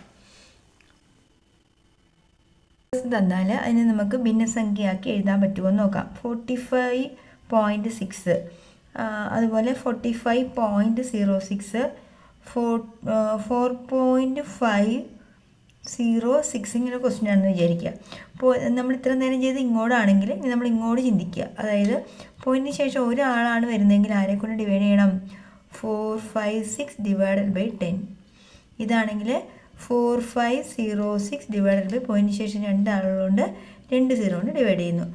തന്നാൽ അതിന് നമുക്ക് ഭിന്നസംഖ്യയാക്കി എഴുതാൻ പറ്റുമോ എന്ന് നോക്കാം. 45.6, അതുപോലെ 45.06, 4.506 ഇങ്ങനെ ക്വസ്റ്റ്യൻ ആണെന്ന് വിചാരിക്കുക. അപ്പോൾ നമ്മൾ ഇത്ര നേരം ചെയ്ത് ഇങ്ങോട്ടാണെങ്കിൽ ഇനി നമ്മൾ ഇങ്ങോട്ട് ചിന്തിക്കുക. അതായത് പോയിൻറ്റിന് ശേഷം ഒരാളാണ് വരുന്നതെങ്കിൽ ആരെക്കൊണ്ട് ഡിവൈഡ് ചെയ്യണം? 456/10. ഇതാണെങ്കിൽ 4506 പോയിൻറ്റിന് ശേഷം 2 ആളുകളുണ്ട്, 2 0 കൊണ്ട് ഡിവൈഡ് ചെയ്യുന്നു.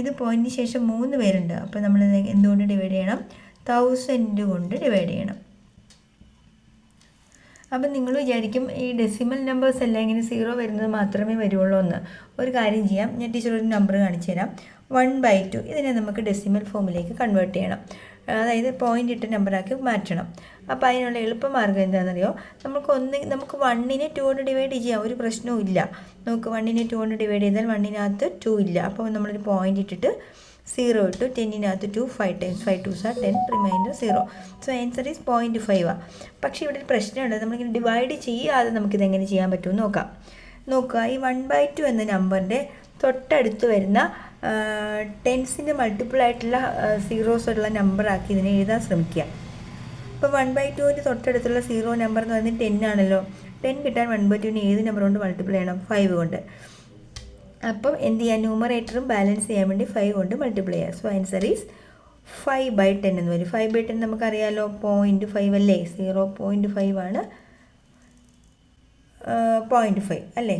ഇത് പോയിൻറ്റിന് ശേഷം 3 പേരുണ്ട്. അപ്പോൾ നമ്മൾ എന്തുകൊണ്ട് ഡിവൈഡ് ചെയ്യണം? 1000 കൊണ്ട് ഡിവൈഡ് ചെയ്യണം. അപ്പം നിങ്ങൾ വിചാരിക്കും ഈ ഡെസിമൽ നമ്പേഴ്സ് എല്ലാം ഇങ്ങനെ 0 വരുന്നത് മാത്രമേ വരുള്ളൂ എന്ന്. ഒരു കാര്യം ചെയ്യാം, ഞാൻ ടീച്ചർ ഒരു നമ്പർ കാണിച്ചു തരാം. 1/2 ഇതിനെ നമുക്ക് ഡെസിമൽ ഫോമിലേക്ക് കൺവേർട്ട് ചെയ്യണം, അതായത് പോയിൻ്റ് ഇട്ട നമ്പറാക്കി മാറ്റണം. അപ്പോൾ അതിനുള്ള എളുപ്പമാർഗ്ഗം എന്താണെന്നറിയോ, നമുക്ക് 1നെ 2 കൊണ്ട് ഡിവൈഡ് ചെയ്യാം, ഒരു പ്രശ്നവും ഇല്ല. നമുക്ക് 1നെ 2 കൊണ്ട് ഡിവൈഡ് ചെയ്താൽ 1നകത്ത് 2 ഇല്ല. അപ്പോൾ നമ്മളൊരു പോയിൻ്റ് ഇട്ടിട്ട് 0 ഇട്ടു, 10നകത്ത് 2, 5 times 5 2s are 10, remainder 0. So answer is 0.5. പക്ഷേ ഇവിടെ ഒരു പ്രശ്നമുണ്ട്, നമ്മളിങ്ങനെ ഡിവൈഡ് ചെയ്യാതെ നമുക്കിതെങ്ങനെ ചെയ്യാൻ പറ്റുമെന്ന് നോക്കുക. ഈ 1/2 എന്ന നമ്പറിൻ്റെ തൊട്ടടുത്ത് വരുന്ന ടെൻസിൻ്റെ മൾട്ടിപ്പിൾ ആയിട്ടുള്ള സീറോസ് ഉള്ള നമ്പറാക്കി ഇതിനെ എഴുതാൻ ശ്രമിക്കുക. ഇപ്പോൾ 1/2ൻ്റെ തൊട്ടടുത്തുള്ള 0 നമ്പർ എന്ന് പറയുന്നത് 10 ആണല്ലോ. 10 കിട്ടാൻ 1/2നെ ഏത് നമ്പർ കൊണ്ട് മൾട്ടിപ്പിൾ ചെയ്യണം? 5 കൊണ്ട്. അപ്പം എന്ത് ചെയ്യുക, ന്യൂമറേറ്ററും ബാലൻസ് ചെയ്യാൻ വേണ്ടി 5 കൊണ്ട് മൾട്ടിപ്ലൈ ചെയ്യുക. സോ ആൻസർ ഈസ് 5/10 എന്ന് വരും. 5/10 നമുക്കറിയാമല്ലോ 0.5 അല്ലേ, 0.5 ആണ് 0.5 അല്ലേ,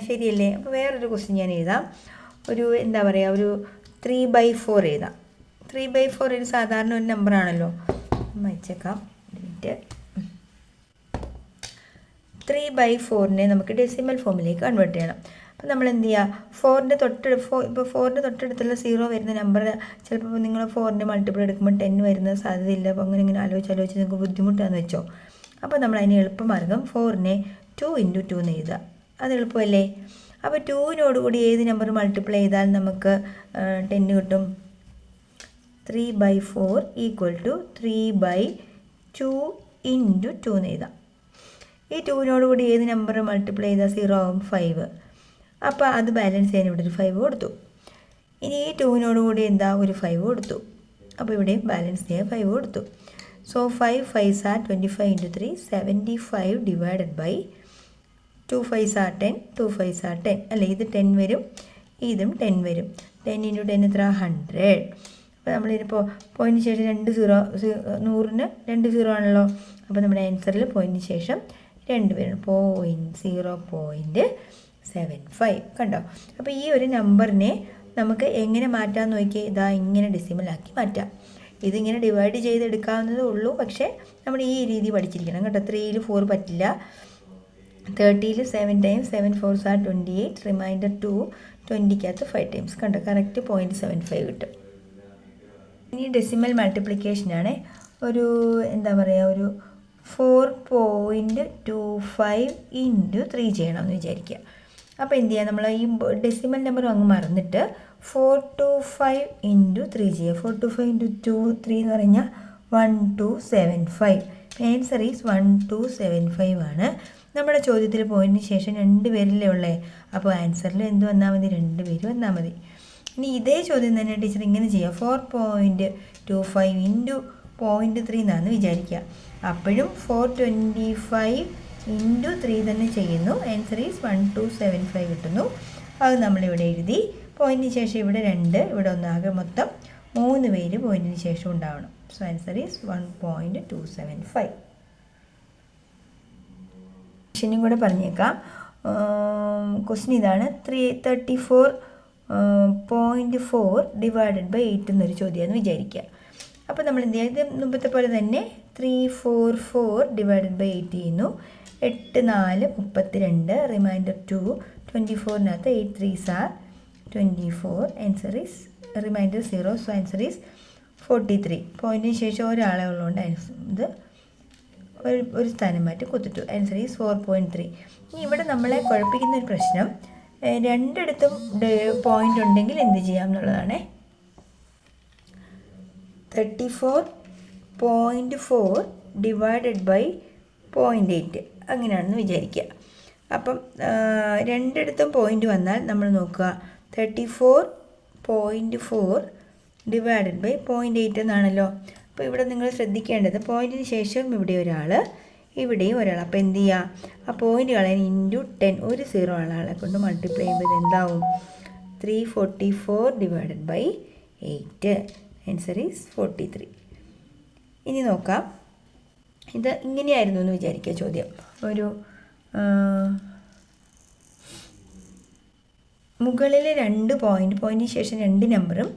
ശരിയല്ലേ. അപ്പോൾ വേറൊരു ക്വസ്റ്റ്യൻ ഞാൻ എഴുതാം. ഒരു 3/4 എഴുതാം. 3/4 ഒരു സാധാരണ ഒരു നമ്പറാണല്ലോ, വായിച്ചേക്കാം. 3/4നെ നമുക്ക് ഡെസിമൽ ഫോമിലേക്ക് കൺവേർട്ട് ചെയ്യണം. അപ്പോൾ നമ്മൾ എന്ത് ചെയ്യുക, 4ൻ്റെ തൊട്ടടുത്തുള്ള 0 വരുന്ന നമ്പർ ചിലപ്പോൾ നിങ്ങൾ 4ൻ്റെ മൾട്ടിപ്പിൾ എടുക്കുമ്പോൾ 10 വരുന്ന സാധ്യതയില്ല. അപ്പോൾ അങ്ങനെ ആലോചിച്ച് നിങ്ങൾക്ക് ബുദ്ധിമുട്ടാണെന്ന് വെച്ചോ. അപ്പോൾ നമ്മൾ അതിന് എളുപ്പമാർഗ്ഗം 4നെ 2 × 2 എന്ന് എഴുതുക. അത് എളുപ്പമല്ലേ. അപ്പോൾ 2നോടുകൂടി ഏത് നമ്പർ മൾട്ടിപ്ലൈ ചെയ്താൽ നമുക്ക് 10 കിട്ടും? 3/4 = 3/2 × 2 എന്ന് എഴുതാം. ഈ 2നോടുകൂടി ഏത് നമ്പർ മൾട്ടിപ്ലൈ ചെയ്താൽ 0 ആവും? 5. അപ്പോൾ അത് ബാലൻസ് ചെയ്യാൻ ഇവിടെ ഒരു 5 കൊടുത്തു. ഇനി ഈ 2നോടുകൂടി എന്താ, ഒരു 5 കൊടുത്തു. അപ്പോൾ ഇവിടെ ബാലൻസ് ചെയ്യാൻ 5 കൊടുത്തു. So 5 5s are 25 × 3 75 divided by 2 5s are 10 2 5s are 10 അല്ലേ. ഇത് 10 വരും, ഇതും 10 വരും. 10 × 10 എത്ര? 100. അപ്പോൾ നമ്മളിതിപ്പോൾ പോയിൻറ്റിന് ശേഷം 2 0, 100ന് 2 0 ആണല്ലോ. അപ്പോൾ നമ്മുടെ ആൻസറിൽ പോയിൻറ്റിന് ശേഷം 2 വരും. 0.75 കണ്ടോ. അപ്പോൾ ഈ ഒരു നമ്പറിനെ നമുക്ക് എങ്ങനെ മാറ്റാമെന്ന് നോക്കിയാൽ ഇതാ ഇങ്ങനെ ഡെസിമലാക്കി മാറ്റാം. ഇതിങ്ങനെ ഡിവൈഡ് ചെയ്തെടുക്കാവുന്നതേ ഉള്ളൂ, പക്ഷേ നമ്മൾ ഈ രീതി പഠിച്ചിരിക്കണം കേട്ടോ. 3ൽ 4 പറ്റില്ല. 30ൽ 7 times 7 4s are 28, റിമൈൻഡർ 2, 20ക്കകത്ത് 5 times കണ്ടോ. കറക്റ്റ് 0.75 കിട്ടും. ഇനി ഡെസിമൽ മൾട്ടിപ്ലിക്കേഷനാണ്. ഒരു 4.25 × 3 ചെയ്യണമെന്ന് വിചാരിക്കുക. അപ്പോൾ എന്ത് ചെയ്യുക, നമ്മൾ ഈ ഡെസിമൽ നമ്പർ അങ്ങ് മറന്നിട്ട് 425 × 3 ചെയ്യുക. 425 × 2 3 എന്ന് പറഞ്ഞാൽ 1275. ആൻസർ ഈസ് 1275 ആണ്. നമ്മുടെ ചോദ്യത്തിൽ പോയിന്റിന് ശേഷം 2 പേരിലേ ഉള്ളേ. അപ്പോൾ ആൻസറിൽ എന്ത് വന്നാൽ മതി? 2 പേര് വന്നാൽ മതി. ഇനി ഇതേ ചോദ്യം തന്നെ ടീച്ചർ ഇങ്ങനെ ചെയ്യുക. 4.25 × 0.3 എന്നാണ് വിചാരിക്കുക. അപ്പോഴും 425 × 3 തന്നെ ചെയ്യുന്നു. ആൻസർ ഈസ് 1275 കിട്ടുന്നു. അത് നമ്മളിവിടെ എഴുതി. പോയിന്റിന് ശേഷം ഇവിടെ 2, ഇവിടെ ഒന്നാകെ മൊത്തം 3 പേര് പോയിന്റിന് ശേഷം ഉണ്ടാവണം. So answer is 1.275. ക്വസ്റ്റ്യനും കൂടെ പറഞ്ഞേക്കാം. ക്വസ്റ്റ്യൻ ഇതാണ്. 34.4 ഡിവൈഡഡ് ബൈ 8 എന്നൊരു ചോദ്യമാണെന്ന് വിചാരിക്കുക. അപ്പോൾ നമ്മൾ എന്ത് ചെയ്യുക, ഇത് മുമ്പത്തെ പോലെ തന്നെ 344 ഡിവൈഡഡ് ബൈ 8 ചെയ്യുന്നു. 8 4 32, റിമൈൻഡർ 2, 24നകത്ത് 8 3s are 24. Answer is remainder 0. So answer is 43. പോയിൻറ്റിന് ശേഷം ഒരാളെ ഉള്ളതുകൊണ്ട് ഇത് ഒരു സ്ഥാനം മാറ്റി കുത്തിട്ടു. Answer is 4.3. ഇനി ഇവിടെ നമ്മളെ കുഴപ്പിക്കുന്ന ഒരു പ്രശ്നം, രണ്ടിടത്തും പോയിൻ്റ് ഉണ്ടെങ്കിൽ എന്ത് ചെയ്യാം എന്നുള്ളതാണ്. 34.4 ഡിവൈഡഡ് ബൈ 0.8 അങ്ങനെയാണെന്ന് വിചാരിക്കുക. അപ്പം രണ്ടിടത്തും പോയിൻ്റ് വന്നാൽ നമ്മൾ നോക്കുക 34.4 ഡിവൈഡഡ് ബൈ 0.8 എന്നാണല്ലോ. അപ്പോൾ ഇവിടെ നിങ്ങൾ ശ്രദ്ധിക്കേണ്ടത് പോയിൻറ്റിന് ശേഷം ഇവിടെ ഒരാൾ, ഇവിടെയും ഒരാൾ. അപ്പോൾ എന്ത് ചെയ്യുക, ആ പോയിൻ്റ് കളയാൻ × 10 ഒരു 0 ആളെ കൊണ്ട് മൾട്ടിപ്ലൈ ചെയ്യുമ്പോൾ എന്താവും? 344 ഡിവൈഡഡ് ബൈ 8. Answer is 43. ഇനി നോക്കാം. ഇത് ഇങ്ങനെയായിരുന്നു എന്ന് വിചാരിക്കുക ചോദ്യം. ഒരു മുകളിൽ 2 പോയിൻറ്റിന് ശേഷം 2 നമ്പറും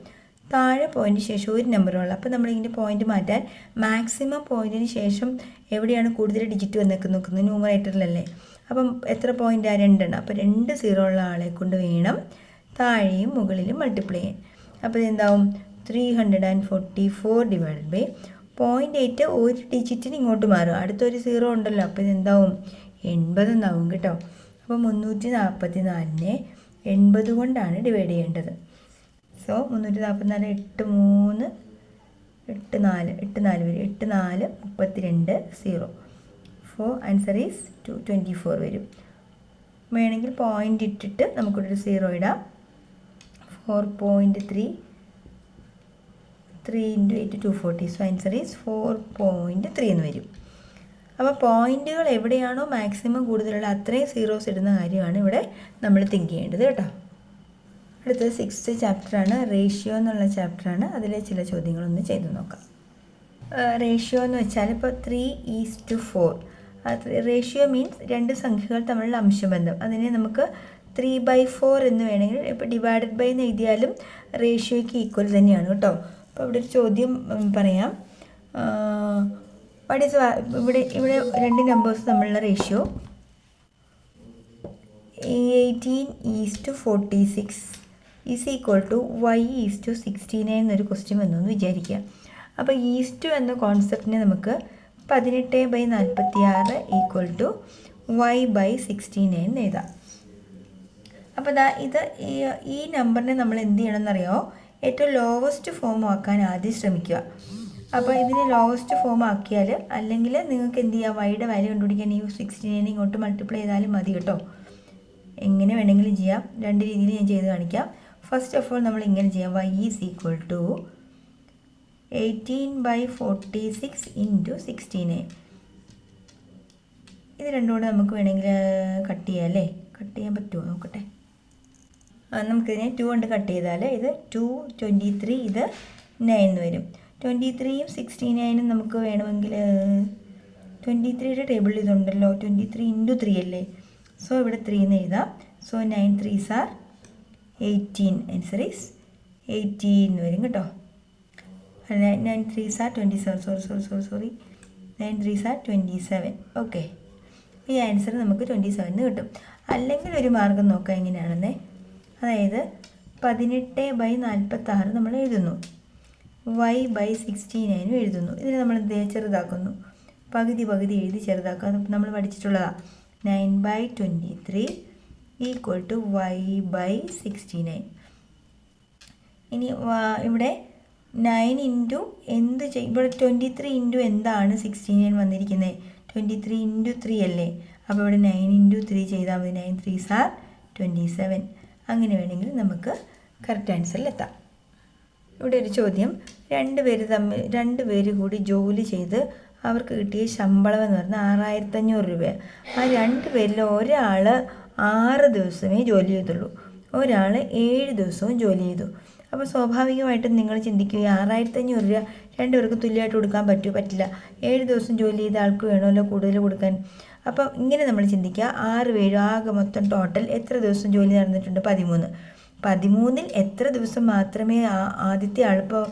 താഴെ പോയിൻറ്റിന് ശേഷം ഒരു നമ്പറുള്ള. അപ്പോൾ നമ്മളിതിൻ്റെ പോയിൻ്റ് മാറ്റാൻ മാക്സിമം പോയിൻറ്റിന് ശേഷം എവിടെയാണ് കൂടുതൽ ഡിജിറ്റ് നോക്കുന്നത് ന്യൂമറേറ്ററിലല്ലേ. അപ്പം എത്ര പോയിൻ്റാണ്? 2 അപ്പോൾ 2 സീറോ ഉള്ള ആളെ കൊണ്ട് വേണം താഴെയും മുകളിലും മൾട്ടിപ്ലൈ ചെയ്യാൻ. അപ്പോൾ ഇതെന്താവും? 344 ഡിവൈഡഡ് ബൈ 0.8 ഒരു ഡിജിറ്റിന് ഇങ്ങോട്ട് മാറും, അടുത്തൊരു സീറോ ഉണ്ടല്ലോ, അപ്പോൾ ഇതെന്താവും? 80 എന്നാവും കേട്ടോ. അപ്പോൾ 344നെ 80 കൊണ്ടാണ് ഡിവൈഡ് ചെയ്യേണ്ടത്. സോ 344 8 3 8 4 വരും, 8 4 32 0. അപ്പോൾ ആൻസർ ഈസ് 24 വരും. വേണമെങ്കിൽ പോയിൻ്റ് ഇട്ടിട്ട് നമുക്കൊരു സീറോ ഇടാം. 4.3 3 × 8 240. സോ ആൻസർ ഈസ് 4.3 എന്ന് വരും. അപ്പോൾ പോയിൻറ്റുകൾ എവിടെയാണോ മാക്സിമം കൂടുതലുള്ള അത്രയും സീറോസ് ഇടുന്ന കാര്യമാണ് ഇവിടെ നമ്മൾ തിങ്ക് ചെയ്യേണ്ടത് കേട്ടോ. അടുത്തത് 6th ചാപ്റ്ററാണ്, റേഷ്യോ എന്നുള്ള ചാപ്റ്ററാണ്. അതിലെ ചില ചോദ്യങ്ങളൊന്ന് ചെയ്ത് നോക്കാം. റേഷ്യോ എന്ന് വെച്ചാൽ ഇപ്പോൾ 3:4. റേഷ്യോ മീൻസ് രണ്ട് സംഖ്യകൾ തമ്മിലുള്ള അംശബന്ധം. അതിനെ നമുക്ക് 3/4 എന്ന് വേണമെങ്കിൽ ഇപ്പോൾ ഡിവൈഡഡ് ബൈ എന്ന് എഴുതിയാലും റേഷ്യോയ്ക്ക് ഈക്വൽ തന്നെയാണ് കേട്ടോ. അപ്പോൾ ഇവിടെ ഒരു ചോദ്യം പറയാം. ഇവിടെ രണ്ട് നമ്പേഴ്സ് തമ്മിലുള്ള ratio 18:46 is equal to y:69 എന്നൊരു ക്വസ്റ്റ്യൻ വന്നു വിചാരിക്കുക. അപ്പോൾ ഈസ്റ്റു എന്ന കോൺസെപ്റ്റിനെ നമുക്ക് 18/46 ഈക്വൽ ടു y/69 എന്ന് എഴുതാം. അപ്പോൾ ഈ നമ്പറിനെ നമ്മൾ എന്ത് ചെയ്യണമെന്നറിയോ? ഏറ്റവും ലോവസ്റ്റ് ഫോം ആക്കാൻ ആദ്യം ശ്രമിക്കുക. അപ്പോൾ ഇതിനെ ലോവസ്റ്റ് ഫോം ആക്കിയാൽ, അല്ലെങ്കിൽ നിങ്ങൾക്ക് എന്ത് ചെയ്യാം, വൈയുടെ വാല്യൂ കണ്ടുപിടിക്കാൻ ഈ 69 ഇങ്ങോട്ട് മൾട്ടിപ്ലൈ ചെയ്താലും മതി കേട്ടോ. എങ്ങനെ വേണമെങ്കിലും ചെയ്യാം, രണ്ട് രീതിയിൽ ഞാൻ ചെയ്ത് കാണിക്കാം. ഫസ്റ്റ് ഓഫ് ഓൾ നമ്മൾ ഇങ്ങനെ ചെയ്യാം, y ഈസ് ഈക്വൽ ടു 18/46 × 69. ഇത് രണ്ടും കൂടെ നമുക്ക് വേണമെങ്കിൽ കട്ട് ചെയ്യാം അല്ലേ? കട്ട് ചെയ്യാൻ പറ്റുമോ നോക്കട്ടെ. നമുക്കിതിനെ 2 കൊണ്ട് കട്ട് ചെയ്താൽ ഇത് 223, ഇത് 9 വരും. 23യും 69ഉം നമുക്ക് വേണമെങ്കിൽ 23യുടെ ടേബിളിൽ ഇതുണ്ടല്ലോ, 23 × 3 അല്ലേ. സോ ഇവിടെ 3 എന്ന് എഴുതാം. So 9 3s are 18. Answer is 18 വരും കേട്ടോ. 9 3s are 27. Sorry 9 3s are 27. Okay, ഈ ആൻസർ നമുക്ക് 27 കിട്ടും. അല്ലെങ്കിൽ ഒരു മാർഗം നോക്കാം എങ്ങനെയാണെന്നേ. അതായത് 18/46 നമ്മൾ എഴുതുന്നു, y/69 എഴുതുന്നു. ഇതിനെ നമ്മൾ ചെറുതാക്കുന്നു, പകുതി എഴുതി ചെറുതാക്കുക. അത് നമ്മൾ പഠിച്ചിട്ടുള്ളതാണ്. 9/23 ഈക്വൽ ടു y/69. ഇനി ഇവിടെ 9 ഇൻറ്റു എന്ത് ചെയ്യും? ഇവിടെ 23 ഇൻറ്റു എന്താണ് 69 വന്നിരിക്കുന്നത്? 23 × 3 അല്ലേ. അപ്പോൾ ഇവിടെ 9 × 3 ചെയ്താൽ മതി. 9 3s are 27. അങ്ങനെ വേണമെങ്കിൽ നമുക്ക് കറക്റ്റ് ആൻസറിലെത്താം. ഇവിടെ ഒരു ചോദ്യം, രണ്ട് പേര് കൂടി ജോലി ചെയ്ത് അവർക്ക് കിട്ടിയ ശമ്പളം എന്ന് പറഞ്ഞാൽ 6500 രൂപയാണ്. ആ 2 പേരിൽ ഒരാൾ 6 ദിവസമേ ജോലി ചെയ്തുള്ളൂ, ഒരാൾ 7 ദിവസവും ജോലി ചെയ്തു. അപ്പോൾ സ്വാഭാവികമായിട്ടും നിങ്ങൾ ചിന്തിക്കുക, 6500 രൂപ രണ്ടുപേർക്കും തുല്യമായിട്ട് കൊടുക്കാൻ പറ്റില്ല. 7 ദിവസം ജോലി ചെയ്ത ആൾക്ക് വേണമല്ലോ കൂടുതൽ കൊടുക്കാൻ. അപ്പം ഇങ്ങനെ നമ്മൾ ചിന്തിക്കുക, 6 7 ആകെ മൊത്തം ടോട്ടൽ എത്ര ദിവസം ജോലി നടന്നിട്ടുണ്ട്? 13. 13ൽ എത്ര ദിവസം മാത്രമേ ആദ്യത്തെ ആൾ, ഇപ്പോൾ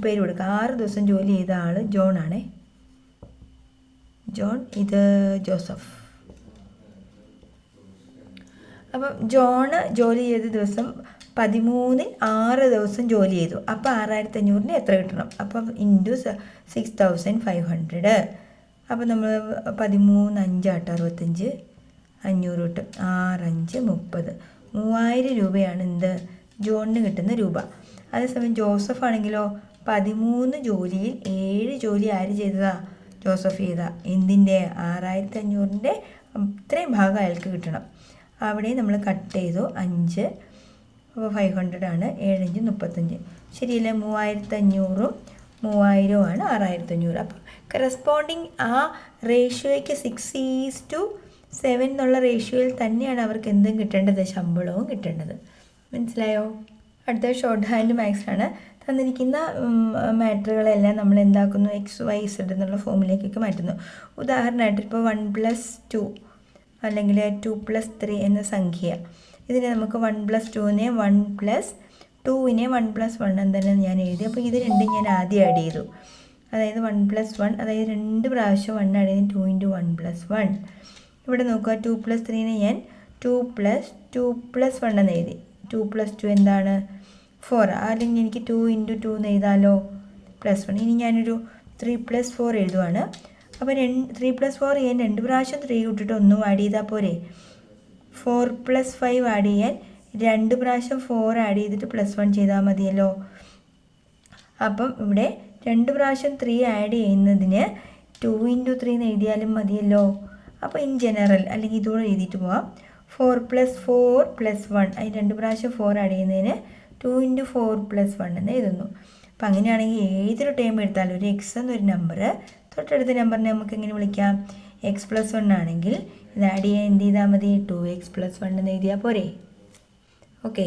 പേര് കൊടുക്കുക, 6 ദിവസം ജോലി ചെയ്ത ആൾ ജോൺ ആണേ. ജോൺ, ഇത് ജോസഫ്. അപ്പം ജോണ് ജോലി ചെയ്ത ദിവസം 13ൽ 6 ദിവസം ജോലി ചെയ്തു. അപ്പോൾ 6500 എത്ര കിട്ടണം? അപ്പം ഇൻറ്റു 6500. അപ്പോൾ നമ്മൾ 13 5 65 500 കിട്ടും. 6 5 30. 3000 രൂപയാണ് എന്ത് ജോണിന് കിട്ടുന്ന രൂപ. അതേസമയം ജോസഫ് ആണെങ്കിലോ 13 ജോലിയിൽ 7 ജോലി ആര് ചെയ്തതാ? ജോസഫ് ചെയ്താ. എന്തിൻ്റെ? 6500ൻ്റെ ഇത്രയും ഭാഗം അയാൾക്ക് കിട്ടണം. അവിടെ നമ്മൾ കട്ട് ചെയ്തു 5. അപ്പോൾ 500 ആണ്. 7 5 35. ശരിയല്ലേ? 3500ഉം 3000ഉമാണ് 6500. അപ്പോൾ കറസ്പോണ്ടിങ് ആ റേഷ്യോയ്ക്ക് 6:7 എന്നുള്ള റേഷ്യോയിൽ തന്നെയാണ് അവർക്ക് എന്തും കിട്ടേണ്ടത്? ശമ്പളവും കിട്ടേണ്ടത്. മനസ്സിലായോ? അടുത്ത ഷോർട്ട് ഹാൻഡ് മാത്സാണ്. തന്നിരിക്കുന്ന മാറ്ററുകളെല്ലാം നമ്മൾ എന്താക്കുന്നു? XYZ എന്നുള്ള ഫോമിലേക്കൊക്കെ മാറ്റുന്നു. ഉദാഹരണമായിട്ട് ഇപ്പോൾ 1+2 അല്ലെങ്കിൽ 2+3 എന്ന സംഖ്യ, ഇതിനെ നമുക്ക് 1+2നെ 1+, 2നെ 1+1 എന്ന് തന്നെ ഞാൻ എഴുതി. അപ്പോൾ ഇത് രണ്ടും ഞാൻ ആദ്യം ആഡ് ചെയ്തു. അതായത് 1+1, അതായത് 2 പ്രാവശ്യം 1 ആഡ് ചെയ്ത് 2 × 1+1. ഇവിടെ നോക്കുക, 2+3നെ ഞാൻ 2+2+1 എന്ന് എഴുതി. 2+2 എന്താണ്? 4. അല്ലെങ്കിൽ എനിക്ക് 2 × 2 എന്ന് എഴുതാലോ, +1. ഇനി ഞാനൊരു 3+4 എഴുതുവാണ്. അപ്പോൾ 3+4 ചെയ്യാൻ 2 പ്രാവശ്യം 3 ഇട്ടിട്ട് 1 ആഡ് ചെയ്താൽ പോരെ. 4+5 ആഡ് ചെയ്യാൻ 2 പ്രാവശ്യം 4 ആഡ് ചെയ്തിട്ട് +1 ചെയ്താൽ മതിയല്ലോ. അപ്പം ഇവിടെ 2 പ്രാവശ്യം 3 ആഡ് ചെയ്യുന്നതിന് 2 × 3 എന്ന് എഴുതിയാലും മതിയല്ലോ. അപ്പോൾ ഇൻ ജനറൽ അല്ലെങ്കിൽ ഇതോടെ എഴുതിയിട്ട് പോവാം. 4+4+1, അതിന് 2 പ്രാവശ്യം 4 ആഡ് ചെയ്യുന്നതിന് 2 × 4+1 എന്ന് എഴുതുന്നു. അപ്പം അങ്ങനെയാണെങ്കിൽ ഏതൊരു ടൈം എടുത്താലും ഒരു എക്സ് എന്നൊരു നമ്പർ, തൊട്ടടുത്ത നമ്പറിനെ നമുക്ക് എങ്ങനെ വിളിക്കാം? x+1 ആണെങ്കിൽ ഇത് ആഡ് ചെയ്യാൻ എന്ത് ചെയ്താൽ മതി? 2x+1 എന്ന് എഴുതിയാൽ പോരെ. ഓക്കെ.